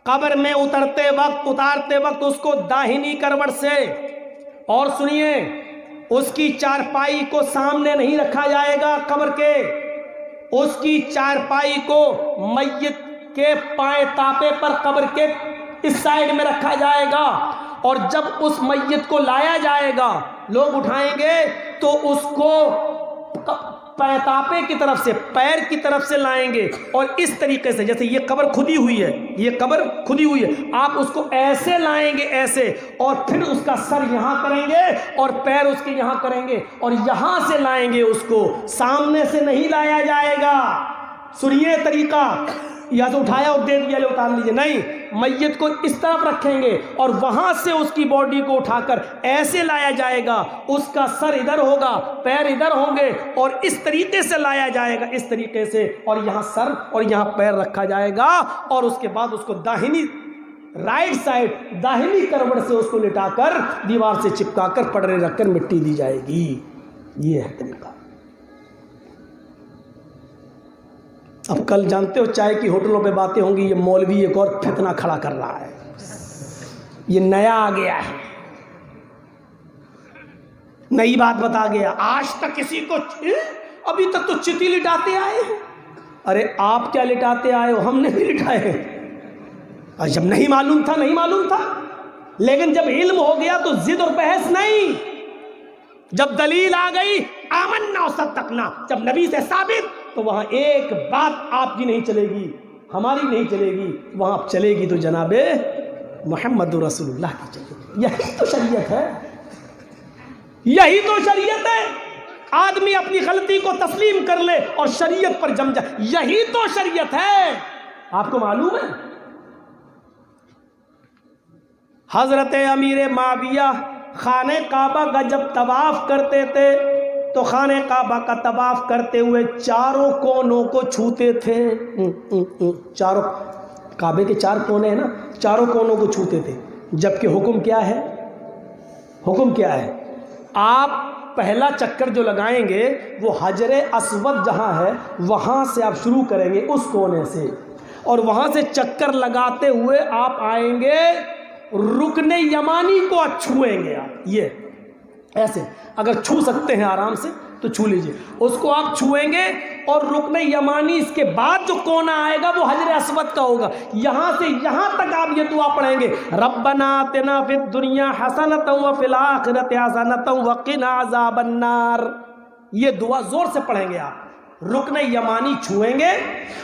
قبر میں اتارتے وقت اس کو داہنی کروٹ سے، اور سنیے اس کی چارپائی کو سامنے نہیں رکھا جائے گا قبر کے، اس کی چارپائی کو میت کے پائیں تاپے پر قبر کے اس سائڈ میں رکھا جائے گا، اور جب اس میت کو لایا جائے گا لوگ اٹھائیں گے تو اس کو پائیں تاپے کی طرف سے، پیر کی طرف سے لائیں گے، اور اس طریقے سے جیسے یہ قبر کھدی ہوئی ہے، آپ اس کو ایسے لائیں گے، ایسے، اور پھر اس کا سر یہاں کریں گے اور پیر اس کے یہاں کریں گے اور یہاں سے لائیں گے، اس کو سامنے سے نہیں لایا جائے گا۔ سنیے طریقہ، یا تو اٹھایا اور دے دیا، لے اتار لیجیے، نہیں، میت کو اس طرف رکھیں گے اور وہاں سے اس کی باڈی کو اٹھا کر ایسے لایا جائے گا، اس کا سر ادھر ہوگا، پیر ادھر ہوں گے، اور اس طریقے سے لایا جائے گا، اس طریقے سے، اور یہاں سر اور یہاں پیر رکھا جائے گا، اور اس کے بعد اس کو داہنی رائٹ سائڈ داہنی کروٹ سے اس کو لٹا کر دیوار سے چپکا کر پٹرے رکھ کر مٹی دی جائے گی۔ یہ ہے طریقہ۔ اب کل جانتے ہو چائے کی ہوٹلوں پہ باتیں ہوں گی، یہ مولوی ایک اور فتنہ کھڑا کر رہا ہے، یہ نیا آ گیا ہے، نئی بات بتا گیا۔ آج تک کسی کو، ابھی تک تو چتی لٹاتے آئے ہیں۔ ارے آپ کیا لٹاتے آئے ہو، ہم نے بھی لٹائے ہیں، اور جب نہیں معلوم تھا لیکن جب علم ہو گیا تو ضد اور بحث نہیں، جب دلیل آ گئی آمنا وصدقنا، جب نبی سے ثابت، تو وہاں ایک بات آپ کی نہیں چلے گی، ہماری نہیں چلے گی، وہاں چلے گی تو جناب محمد رسول اللہ کی چلے گی۔ یہی تو شریعت ہے، یہی تو شریعت ہے۔ آدمی اپنی غلطی کو تسلیم کر لے اور شریعت پر جم جائے، یہی تو شریعت ہے۔ آپ کو معلوم ہے حضرت امیر معاویہ خانہ کعبہ کا جب طواف کرتے تھے تو خانہ کعبہ کا طواف کرتے ہوئے چاروں کونوں کو چھوتے تھے، چاروں کعبے کے چار کونے ہیں نا، چاروں کونوں کو چھوتے تھے، جبکہ حکم کیا ہے؟ حکم کیا ہے؟ آپ پہلا چکر جو لگائیں گے وہ حجر اسود جہاں ہے وہاں سے آپ شروع کریں گے، اس کونے سے، اور وہاں سے چکر لگاتے ہوئے آپ آئیں گے رکن یمانی کو چھوئیں گے۔ آپ یہ ایسے اگر چھو سکتے ہیں آرام سے تو چھو لیجئے، اس کو آپ چھوئیں گے، اور رکن یمانی اس کے بعد جو کونا آئے گا وہ حجر اسود کا ہوگا۔ یہاں سے یہاں تک آپ یہ دعا پڑھیں گے، ربنا آتنا فی الدنیا حسنۃ وفی الآخرۃ حسنۃ وقنا عذاب النار۔ یہ دعا زور سے پڑھیں گے آپ، رکن یمانی چھوئیں گے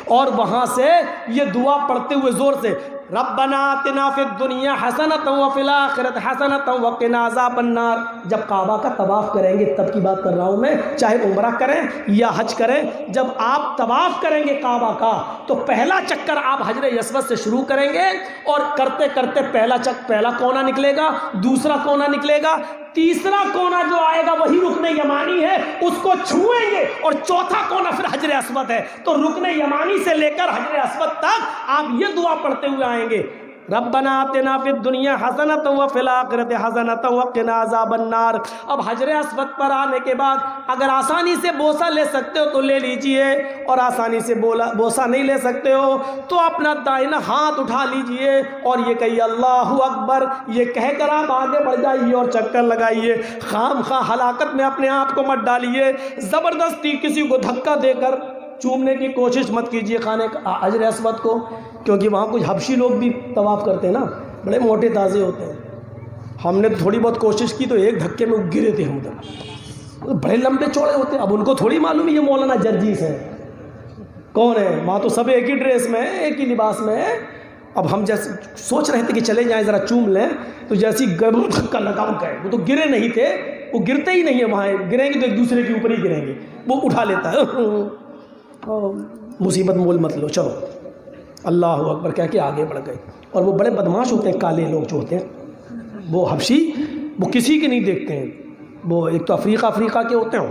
اور وہاں سے یہ دعا پڑھتے ہوئے زور سے، ربنا آتنا فی الدنیا حسنۃ وفی الآخرۃ حسنۃ وقنا عذاب النار۔ جب کعبہ کا طواف کریں گے، تب کی بات کر رہا ہوں میں، چاہے عمرہ کریں یا حج کریں، جب آپ طواف کریں گے کعبہ کا تو پہلا چکر آپ حجر اسود سے شروع کریں گے، اور کرتے کرتے پہلا کونا نکلے گا، دوسرا کونا نکلے گا، تیسرا کونا جو آئے گا وہی رکن یمانی ہے، اس کو چھوئیں گے، اور چوتھا کونا پھر حجر اسود ہے۔ تو رکن یمانی سے لے کر حجر اسود تک آپ یہ دعا پڑھتے ہوئے آئیں گے، ربنا آتنا فی الدنیا حسنۃ وفی الآخرۃ حسنۃ وقنا عذاب النار۔ اب حجر اسود پر آنے کے بعد اگر آسانی سے بوسہ لے سکتے ہو تو لے لیجئے، اور آسانی سے بوسہ نہیں لے سکتے ہو تو اپنا دائنا ہاتھ اٹھا لیجئے اور یہ کہیے اللہ اکبر، یہ کہہ کر آپ آگے بڑھ جائیے اور چکر لگائیے۔ خام خواہ ہلاکت میں اپنے آپ کو مت ڈالیے، زبردستی کسی کو دھکا دے کر چومنے کی کوشش مت کیجیے خانے حجر اسود کو، کیونکہ وہاں کچھ حبشی لوگ بھی طواف کرتے ہیں نا، بڑے موٹے تازے ہوتے ہیں۔ ہم نے تھوڑی بہت کوشش کی تو ایک دھکے میں گرے تھے ہم ادھر، بڑے لمبے چوڑے ہوتے ہیں۔ اب ان کو تھوڑی معلوم ہے یہ مولانا جرجیس ہے کون ہے، وہاں تو سب ایک ہی ڈریس میں ہے، ایک ہی لباس میں ہے۔ اب ہم جیسے سوچ رہے تھے کہ چلے جائیں ذرا چوم لیں، تو جیسی دھکا لگاؤ گئے، وہ تو گرے نہیں تھے، وہ گرتے ہی نہیں ہیں، وہاں گریں گے تو ایک دوسرے کے اوپر ہی گریں گے، وہ اٹھا لیتا ہے۔ مصیبت مول مت لو، چلو اللہ اکبر کہہ کے آگے بڑھ گئے۔ اور وہ بڑے بدماش ہوتے ہیں، کالے لوگ جو ہوتے ہیں وہ حبشی، وہ کسی کے نہیں دیکھتے ہیں، وہ ایک تو افریقہ کے ہوتے ہیں،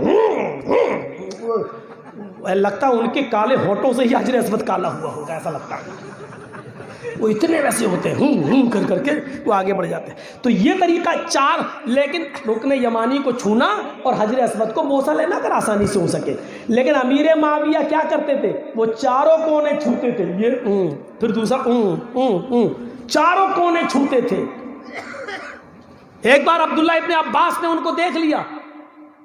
لگتا ہے ان کے کالے ہونٹوں سے ہی حجر اسود کالا ہوا ہوگا، ایسا لگتا ہے، وہ اتنے ویسے ہوتے ہیں کر کے وہ آگے بڑھ جاتے ہیں۔ تو یہ طریقہ چار، لیکن رکن یمانی کو چھونا اور حجر اسود کو بوسہ لینا اگر آسانی سے ہو سکے۔ لیکن امیر معاویہ کیا کرتے تھے، وہ چاروں کونے چھوتے تھے، یہ پھر دوسرا چاروں کونے چھوتے تھے۔ ایک بار عبداللہ ابن عباس نے ان کو دیکھ لیا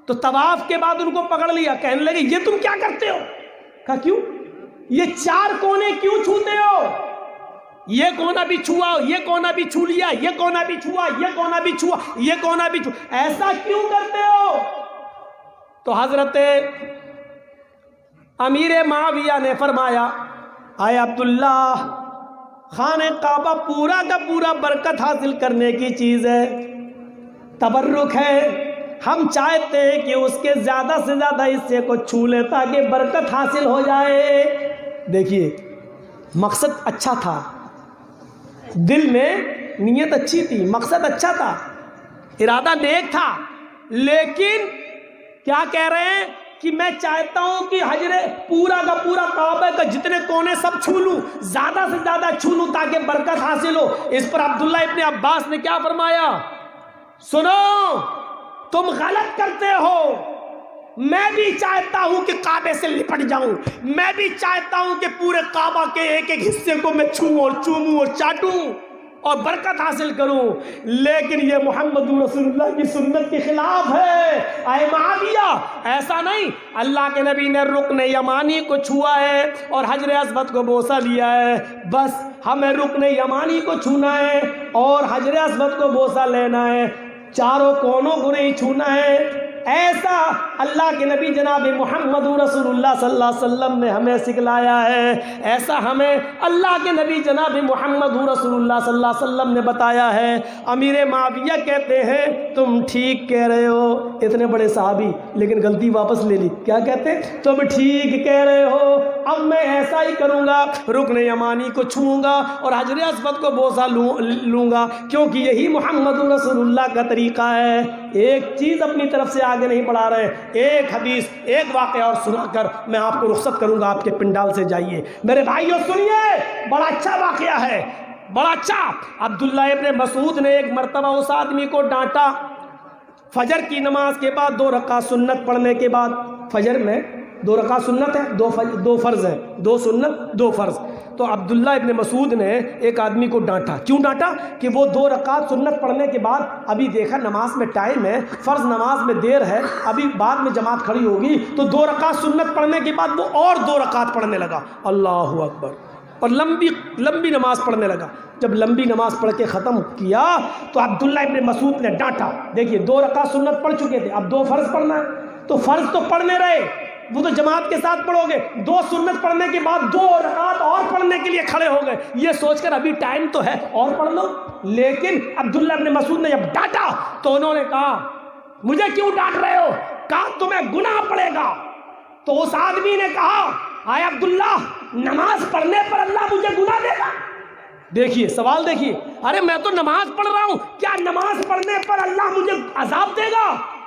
تو طواف کے بعد ان کو پکڑ لیا، کہنے لگے یہ تم کیا کرتے ہو؟ کہا کیوں؟ یہ چار کونے کیوں چھوتے ہو؟ یہ کونا بھی چھوا، یہ کونا بھی چھو لیا، یہ کونا بھی چھوا، یہ کونا بھی چھوا، یہ کونا بھی چھوا، ایسا کیوں کرتے ہو؟ تو حضرت امیر معاویہ نے فرمایا، اے عبداللہ، خانہ کعبہ پورا کا پورا برکت حاصل کرنے کی چیز ہے، تبرک ہے، ہم چاہتے ہیں کہ اس کے زیادہ سے زیادہ حصے کو چھو لیں تاکہ برکت حاصل ہو جائے۔ دیکھیے مقصد اچھا تھا، دل میں نیت اچھی تھی، مقصد اچھا تھا، ارادہ نیک تھا، لیکن کیا کہہ رہے ہیں کہ میں چاہتا ہوں کہ حجر پورا کا پورا کعبہ کا جتنے کونے سب چھو لوں، زیادہ سے زیادہ چھو لوں تاکہ برکت حاصل ہو۔ اس پر عبداللہ ابن عباس نے کیا فرمایا، سنو تم غلط کرتے ہو، میں بھی چاہتا ہوں کہ کعبے سے لپٹ جاؤں، میں بھی چاہتا ہوں کہ پورے کعبہ کے ایک ایک حصے کو میں چھوؤں اور چوموں اور چاٹوں، اور برکت حاصل کروں، لیکن یہ محمد رسول اللہ کی سنت کے خلاف ہے۔ اے معاویہ ایسا نہیں، اللہ کے نبی نے رکن یمانی کو چھوا ہے اور حجر اسود کو بوسہ لیا ہے، بس ہمیں رکن یمانی کو چھونا ہے اور حجر اسود کو بوسہ لینا ہے، چاروں کونوں کو نہیں چھونا ہے۔ ایسا اللہ کے نبی جناب محمد رسول اللہ صلی اللہ علیہ وسلم نے ہمیں سکھلایا ہے، ایسا ہمیں اللہ کے نبی جناب محمد رسول اللہ صلی اللہ علیہ وسلم نے بتایا ہے۔ امیر معاویہ کہتے ہیں تم ٹھیک کہہ رہے ہو، اتنے بڑے صحابی لیکن غلطی واپس لے لی، کیا کہتے ہیں؟ تم ٹھیک کہہ رہے ہو، اب میں ایسا ہی کروں گا، رکن یمانی کو چھوؤں گا اور حجر اسود کو بوسہ لوں گا، کیونکہ یہی محمد رسول اللہ کا طریقہ ہے۔ ایک چیز اپنی طرف سے آگے نہیں بڑھا رہے، ایک حدیث ایک واقعہ اور سنا کر میں آپ کو رخصت کروں گا، آپ کے پنڈال سے جائیے۔ میرے بھائیوں سنیے، بڑا اچھا واقعہ ہے، بڑا اچھا۔ عبداللہ ابن مسعود نے ایک مرتبہ اس آدمی کو ڈانٹا، فجر کی نماز کے بعد 2 رکعت سنت پڑھنے کے بعد، فجر میں 2 رکعت سنت ہے، 2 فرض ہیں، 2 سنت 2 فرض، تو عبداللہ ابن مسعود نے ایک آدمی کو ڈانٹا۔ کیوں ڈانٹا؟ کہ وہ 2 رکعت سنت پڑھنے کے بعد ابھی دیکھا نماز میں ٹائم ہے، فرض نماز میں دیر ہے، ابھی بعد میں جماعت کھڑی ہوگی، تو 2 رکعت سنت پڑھنے کے بعد وہ اور 2 رکعت پڑھنے لگا، اللہ اکبر، اور لمبی نماز پڑھنے لگا۔ جب لمبی نماز پڑھ کے ختم کیا تو عبداللہ ابن مسعود نے ڈانٹا، دیکھیے 2 رکعت سنت پڑھ چکے تھے، اب 2 فرض پڑھنا ہے، تو فرض تو پڑھنے رہے، وہ تو جماعت کے ساتھ پڑھو گے، 2 سنت پڑھنے کے بعد 2 رکعت اور پڑھنے کے لیے کھڑے ہو گئے، یہ سوچ کر ابھی ٹائم تو ہے اور پڑھ لو۔ لیکن عبداللہ ابن مسعود نے جب ڈانٹا تو انہوں نے کہا مجھے کیوں ڈانٹ رہے ہو؟ کہا تمہیں گناہ پڑے گا۔ تو اس آدمی نے کہا اے عبداللہ نماز پڑھنے پر اللہ مجھے گناہ دے گا؟ دیکھیے سوال، دیکھیے، ارے میں تو نماز پڑھ رہا ہوں، کیا نماز پڑھنے پر اللہ مجھے عذاب دے گا؟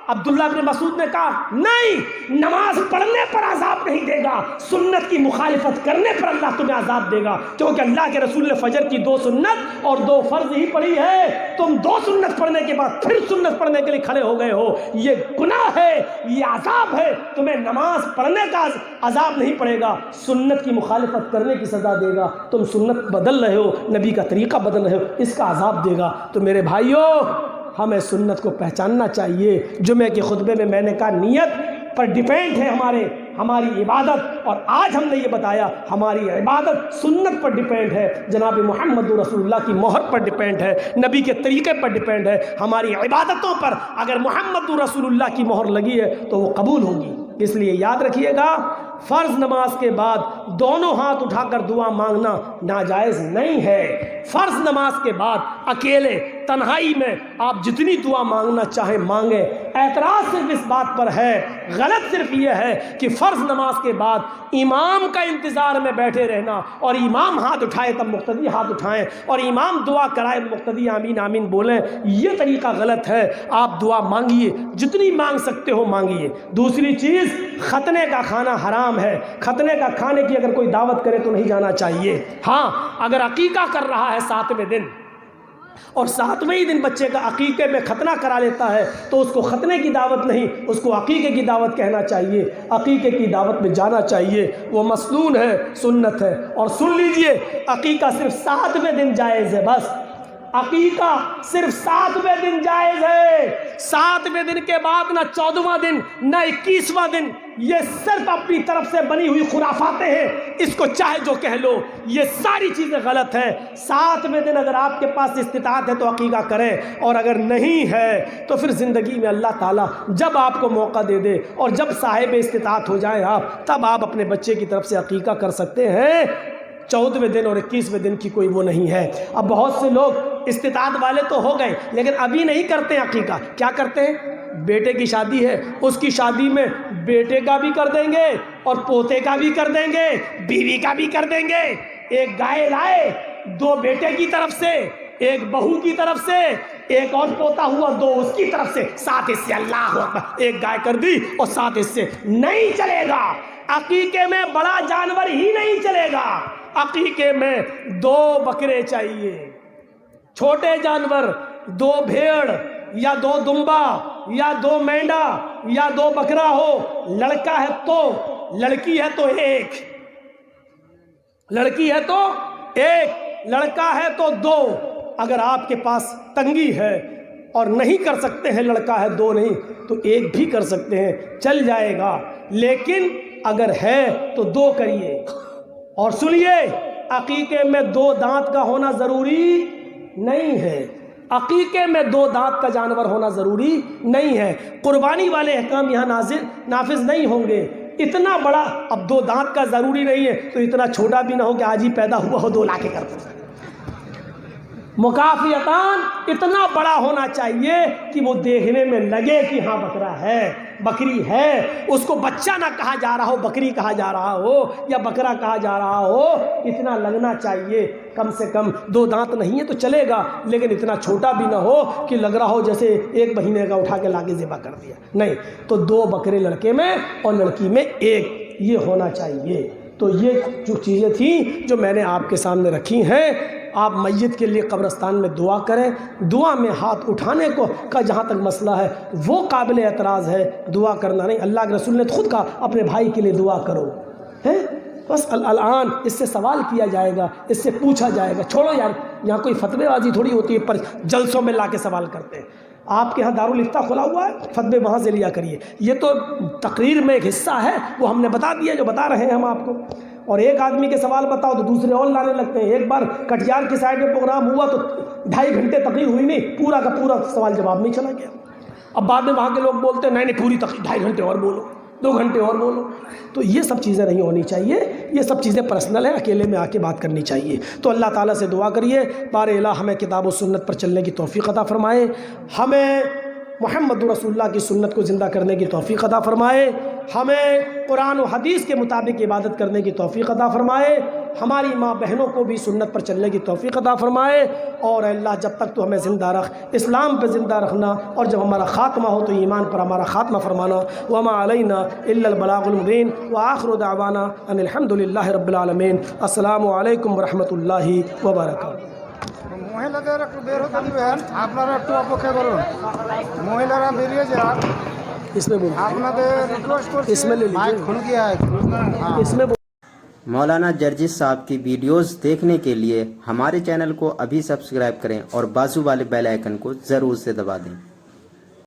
عبداللہ ابن مسعود نے کہا نہیں، نماز پڑھنے پر عذاب نہیں دے گا، سنت کی مخالفت کرنے پر اللہ تمہیں عذاب دے گا، کیونکہ اللہ کے رسول نے فجر کی 2 سنت اور 2 فرض ہی پڑھی ہے، تم 2 سنت پڑھنے کے بعد پھر سنت پڑھنے کے لیے کھڑے ہو گئے ہو، یہ گناہ ہے، یہ عذاب ہے، تمہیں نماز پڑھنے کا عذاب نہیں پڑے گا، سنت کی مخالفت کرنے کی سزا دے گا، تم سنت بدل رہے ہو، نبی کا طریقہ بدل رہے ہو، اس کا عذاب دے گا۔ تو میرے بھائیوں ہمیں سنت کو پہچاننا چاہیے۔ جمعے کے خطبے میں میں نے کہا نیت پر ڈیپینڈ ہے ہماری عبادت، اور آج ہم نے یہ بتایا ہماری عبادت سنت پر ڈیپینڈ ہے، جناب محمد رسول اللہ کی مہر پر ڈیپینڈ ہے، نبی کے طریقے پر ڈیپینڈ ہے، ہماری عبادتوں پر اگر محمد رسول اللہ کی مہر لگی ہے تو وہ قبول ہوگی۔ اس لیے یاد رکھیے گا، فرض نماز کے بعد دونوں ہاتھ اٹھا کر دعا مانگنا ناجائز نہیں ہے۔ فرض نماز کے بعد اکیلے تنہائی میں آپ جتنی دعا مانگنا چاہیں مانگیں، اعتراض صرف اس بات پر ہے، غلط صرف یہ ہے کہ فرض نماز کے بعد امام کا انتظار میں بیٹھے رہنا اور امام ہاتھ اٹھائے تب مقتدی ہاتھ اٹھائیں اور امام دعا کرائے مقتدی آمین آمین بولیں، یہ طریقہ غلط ہے۔ آپ دعا مانگیے، جتنی مانگ سکتے ہو مانگیے۔ دوسری چیز، ختنے کا کھانا حرام ہے، ختنے کا کھانے کی اگر کوئی دعوت کرے تو نہیں جانا چاہیے۔ ہاں اگر عقیقہ کر رہا ہے 7ویں دن اور 7ویں دن بچے کا عقیقے میں ختنہ کرا لیتا ہے تو اس کو ختنے کی دعوت نہیں، اس کو عقیقے کی دعوت کہنا چاہیے، عقیقے کی دعوت میں جانا چاہیے، وہ مسنون ہے، سنت ہے۔ اور سن لیجئے، عقیقہ صرف 7ویں دن جائز ہے، بس عقیقہ صرف 7ویں دن جائز ہے، 7ویں دن کے بعد نہ 14واں دن نہ 21واں دن، یہ صرف اپنی طرف سے بنی ہوئی خرافاتیں ہیں، اس کو چاہے جو کہہ لو، یہ ساری چیزیں غلط ہیں۔ 7ویں دن اگر آپ کے پاس استطاعت ہے تو عقیقہ کریں، اور اگر نہیں ہے تو پھر زندگی میں اللہ تعالیٰ جب آپ کو موقع دے دے اور جب صاحب استطاعت ہو جائیں آپ، تب آپ اپنے بچے کی طرف سے عقیقہ کر سکتے ہیں۔ 14ویں دن اور 21ویں دن کی کوئی وہ نہیں ہے۔ اب بہت سے لوگ استطاعت والے تو ہو گئے لیکن ابھی نہیں کرتے ہیں عقیقہ، کیا کرتے ہیں؟ بیٹے کی شادی ہے، اس کی شادی میں بیٹے کا بھی کر دیں گے اور پوتے کا بھی کر دیں گے، بیوی کا بھی کر دیں گے۔ ایک گائے لائے، 2 بیٹے کی طرف سے، ایک بہو کی طرف سے، ایک اور پوتا ہوا 2 اس کی طرف سے، 7 حصے اللہ اکبر، ایک گائے کر دی اور 7 حصے۔ نہیں چلے گا، عقیقے میں بڑا جانور ہی نہیں چلے گا، عقیقے میں 2 بکرے چاہیے، چھوٹے جانور 2 بھیڑ یا 2 دمبا یا 2 مینڈا یا 2 بکرا ہو، لڑکا ہے تو، لڑکی ہے تو 1، لڑکی ہے تو 1، لڑکا ہے تو 2، اگر آپ کے پاس تنگی ہے اور نہیں کر سکتے ہیں، لڑکا ہے دو نہیں تو ایک بھی کر سکتے ہیں، چل جائے گا، لیکن اگر ہے تو دو کریے۔ اور سنیے، عقیقے میں دو دانت کا ہونا ضروری نہیں ہے، عقیقے میں دو دانت کا جانور ہونا ضروری نہیں ہے۔ قربانی والے احکام یہاں نافذ نہیں ہوں گے۔ اتنا بڑا، اب دو دانت کا ضروری نہیں ہے تو اتنا چھوٹا بھی نہ ہو کہ آج ہی پیدا ہوا ہو 2 لاکھ کے کرتے، مکافیتان اتنا بڑا ہونا چاہیے کہ وہ دیکھنے میں لگے کہ ہاں بکرا ہے، بکری ہے، اس کو بچہ نہ کہا جا رہا ہو، بکری کہا جا رہا ہو یا بکرا کہا جا رہا ہو، اتنا لگنا چاہیے۔ کم سے کم 2 دانت نہیں ہے تو چلے گا، لیکن اتنا چھوٹا بھی نہ ہو کہ لگ رہا ہو جیسے 1 مہینے کا اٹھا کے لاگے ذبح کر دیا، نہیں، تو 2 بکرے لڑکے میں اور لڑکی میں 1 یہ ہونا چاہیے۔ تو یہ جو چیزیں تھیں جو میں نے آپ کے سامنے رکھی ہیں، آپ میت کے لیے قبرستان میں دعا کریں۔ دعا میں ہاتھ اٹھانے کا جہاں تک مسئلہ ہے وہ قابل اعتراض ہے، دعا کرنا نہیں۔ اللہ کے رسول نے خود کہا اپنے بھائی کے لیے دعا کرو، ہے بس الان اس سے سوال کیا جائے گا، اس سے پوچھا جائے گا۔ چھوڑو یار، یہاں کوئی فتوے بازی تھوڑی ہوتی ہے، پر جلسوں میں لا کے سوال کرتے ہیں۔ آپ کے ہاں دارالفتہ کھلا ہوا ہے، فتوے وہاں سے لیا کریے۔ یہ تو تقریر میں ایک حصہ ہے، وہ ہم نے بتا دیا جو بتا رہے ہیں ہم آپ کو۔ اور ایک آدمی کے سوال بتاؤ تو دوسرے اور لانے لگتے ہیں۔ ایک بار کٹیہار کی سائڈ میں پروگرام ہوا تو 2.5 گھنٹے تقریر ہوئی نہیں، پورا کا پورا سوال جواب نہیں چلا گیا۔ اب بعد میں وہاں کے لوگ بولتے ہیں نہیں پوری تقریر 2.5 گھنٹے اور بولو، 2 گھنٹے اور بولو۔ تو یہ سب چیزیں نہیں ہونی چاہیے، یہ سب چیزیں پرسنل ہیں، اکیلے میں آ کے بات کرنی چاہیے۔ تو اللہ تعالیٰ سے دعا کریے بار الہ ہمیں کتاب و سنت پر چلنے کی توفیق عطا فرمائے، ہمیں محمد رسول اللہ کی سنت کو زندہ کرنے کی توفیق عطا فرمائے، ہمیں قرآن و حدیث کے مطابق عبادت کرنے کی توفیق عطا فرمائے، ہماری ماں بہنوں کو بھی سنت پر چلنے کی توفیق عطا فرمائے۔ اور اے اللہ جب تک تو ہمیں زندہ رکھ، اسلام پہ زندہ رکھنا، اور جب ہمارا خاتمہ ہو تو ایمان پر ہمارا خاتمہ فرمانا۔ وما علینا الا البلاغ المبین، وآخر دعوانا ان الحمد للہ رب العالمین۔ السلام علیکم ورحمۃ اللہ وبرکاتہ۔ মহিলাদের একটু বের হতে দিবেন, আপনারা একটু অপেক্ষা করুন, মহিলারা বেরিয়ে যান। اس میں بولو، আপনাদের রিকোয়েস্ট করছি, اس میں لے لیجیے، মাইক খুল گیا ہے। اس میں مولانا جرجس صاحب کی ویڈیوز دیکھنے کے لیے ہمارے چینل کو ابھی سبسکرائب کریں اور بازو والے بیل آئیکن کو ضرور سے دبا دیں۔